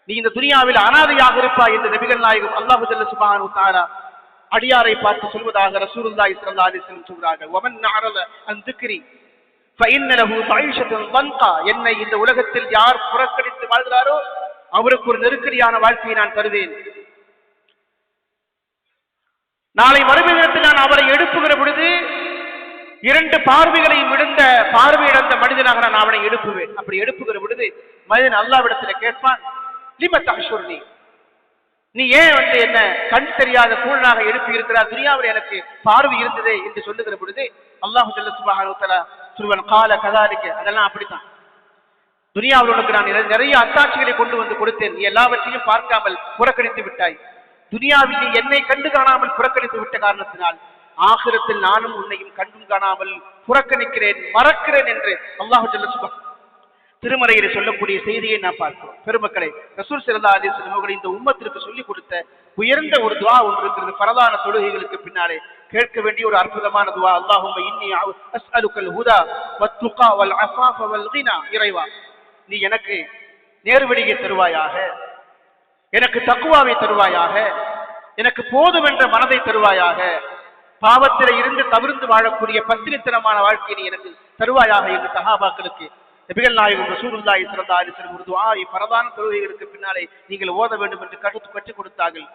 நீ இந்த துனியாவில் அனாதையாக இருப்பாய் என்று நபிகள் நாயகம் அல்லாஹ் ஜல்ல சுப்ஹானஹு வ தஆலா அடியாரை பார்த்து சொல்வதாக ரசூலுல்லாஹி ஸல்லல்லாஹு அலைஹி வஸல்லம் சொல்றாங்க. வமன் நஅரத அன் திக்ரி ஃபஇன்ன லஹு மஈஷத்தன் தன்கா, என்னை இந்த உலகத்தில் யார் புறக்கணித்து வாழ்கிறாரோ அவருக்கு ஒரு நெருக்கடியான வாழ்க்கையை நான் தருவேன். நாளை மறுமை தினத்தில் நான் அவரை எழுப்புகிற பொழுது இரண்டு பார்வைகளையும் விழுந்த பார்வையிழந்த மனிதனாக நான் அவனை எழுப்புவேன். அப்படி எழுப்புகிற பொழுது மனிதன் அல்லாஹ்விடத்தில் கேட்பான், லிம தஹ்ஷுர்னி, நீ ஏன் என்ன கண் தெரியாத கூழனாக எழுப்பி இருக்கிறார், துனியாவில் எனக்கு பார்வை இருந்ததே என்று சொல்லுகிற பொழுது அல்லாஹ் ஜல்ல சுப்ஹானஹு வ தஆலா சொல்வான், கால கதாலிக, அதெல்லாம் அப்படித்தான், துனியாவில் உனக்கு நான் நிறைய அத்தாட்சிகளை கொண்டு வந்து கொடுத்தேன், நீ எல்லாவற்றையும் பார்க்காமல் புறக்கணித்து விட்டாய். துனியாவில் நீ என்னை கண்டு காணாமல் புறக்கணித்து விட்ட காரணத்தினால் ஆகிரத்தில் நானும் உன்னையும் கண்டும் காணாமல் புறக்கணிக்கிறேன், மறக்கிறேன் என்று அல்லாஹ் ஜல்ல சுப்ஹானஹு திருமறையிலே சொல்லக்கூடிய செய்தியை நாம் பார்க்கிறோம். பெருமக்களை, ரசூல் ஸல்லல்லாஹு அலைஹி வஸல்லம் அவர்கள் இந்த உம்மத்திற்கு சொல்லிக் கொடுத்த உயர்ந்த ஒரு துஆ ஒன்று இருக்கிறது. பரதான தொழுகைகளுக்கு பின்னாலே கேட்க வேண்டிய ஒரு அற்புதமான துஆ. அல்லாஹும்ம இன்னி அஸ்அலுக்கல் ஹுதா வத்துகா வல் அஃபாஃப வல் கினா, இறைவா நீ எனக்கு நேர்வழியை தருவாயாக, எனக்கு தக்வாவை தருவாயாக, எனக்கு போதும் என்ற மனதை தருவாயாக, பாவத்திலே இருந்து தவிர்த்து வாழக்கூடிய பத்தினித்தனமான வாழ்க்கையை நீ எனக்கு தருவாயாக என்று சஹாபாக்களுக்கு நபிகள் நாயகம் ரசூலுல்லாஹி ஸல்லல்லாஹு அலைஹி வஸல்லம் ஒரு துஆவை பரதான தொழுகைகளுக்கு பின்னாலே நீங்கள் ஓத வேண்டும் என்று கற்றுக் கொடுத்தார்கள்.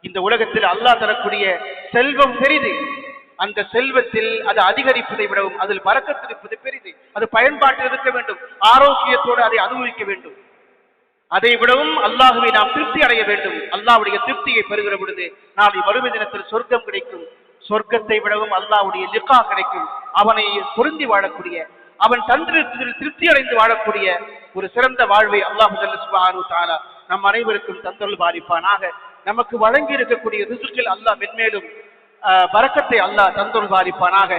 இந்த உலகத்தில் அல்லாஹ் தரக்கூடிய செல்வம் பெரிது, அந்த செல்வத்தில் அது அதிகரிப்பதை விடவும் அதில் பரக்கத் இருப்பது பெரிது. அது பயன்பாட்டில் இருக்க வேண்டும், ஆரோக்கியத்தோடு அதை அனுபவிக்க வேண்டும். அதை விடவும் அல்லாஹுவை நாம் திருப்தி அடைய வேண்டும். அல்லாஹ்வுடைய திருப்தியை பெறுகிற பொழுது நாளை மறுமை தினத்தில் சொர்க்கம் கிடைக்கும். சொர்க்கத்தை விடவும் அல்லாஹ்வுடைய லிகா கிடைக்கும். அவனை பொருந்தி வாழக்கூடிய, அவன் தந்திரத்தில் திருப்தி அடைந்து வாழக்கூடிய ஒரு சிறந்த வாழ்வை அல்லாஹ் சுப்ஹானஹு வ தஆலா நம் அனைவருக்கும் தந்தருள் பாலிப்பானாக. நமக்கு வழங்கி இருக்கக்கூடிய ரிஸ்கில் அல்லாஹ் மென்மேலும் பரக்கத்தை அல்லாஹ் தந்தருள் பாலிப்பானாக.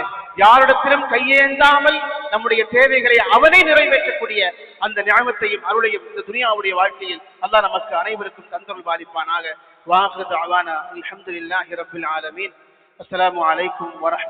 யாரிடத்திலும் கையேந்தாமல் நம்முடைய தேவைகளை அவனை நிறைவேற்றக்கூடிய அந்த நியமத்தையும் அருளையும் இந்த துனியாவுடைய வாழ்க்கையில் அல்லாஹ் நமக்கு அனைவருக்கும் தந்தருள் பாலிப்பானாக. வாஹிரு தஅவானா அல்ஹம்துலில்லாஹி ரப்பில் ஆலமீன். அஸ்ஸலாமு அலைக்கும் வரஹ்மத்துல்லாஹி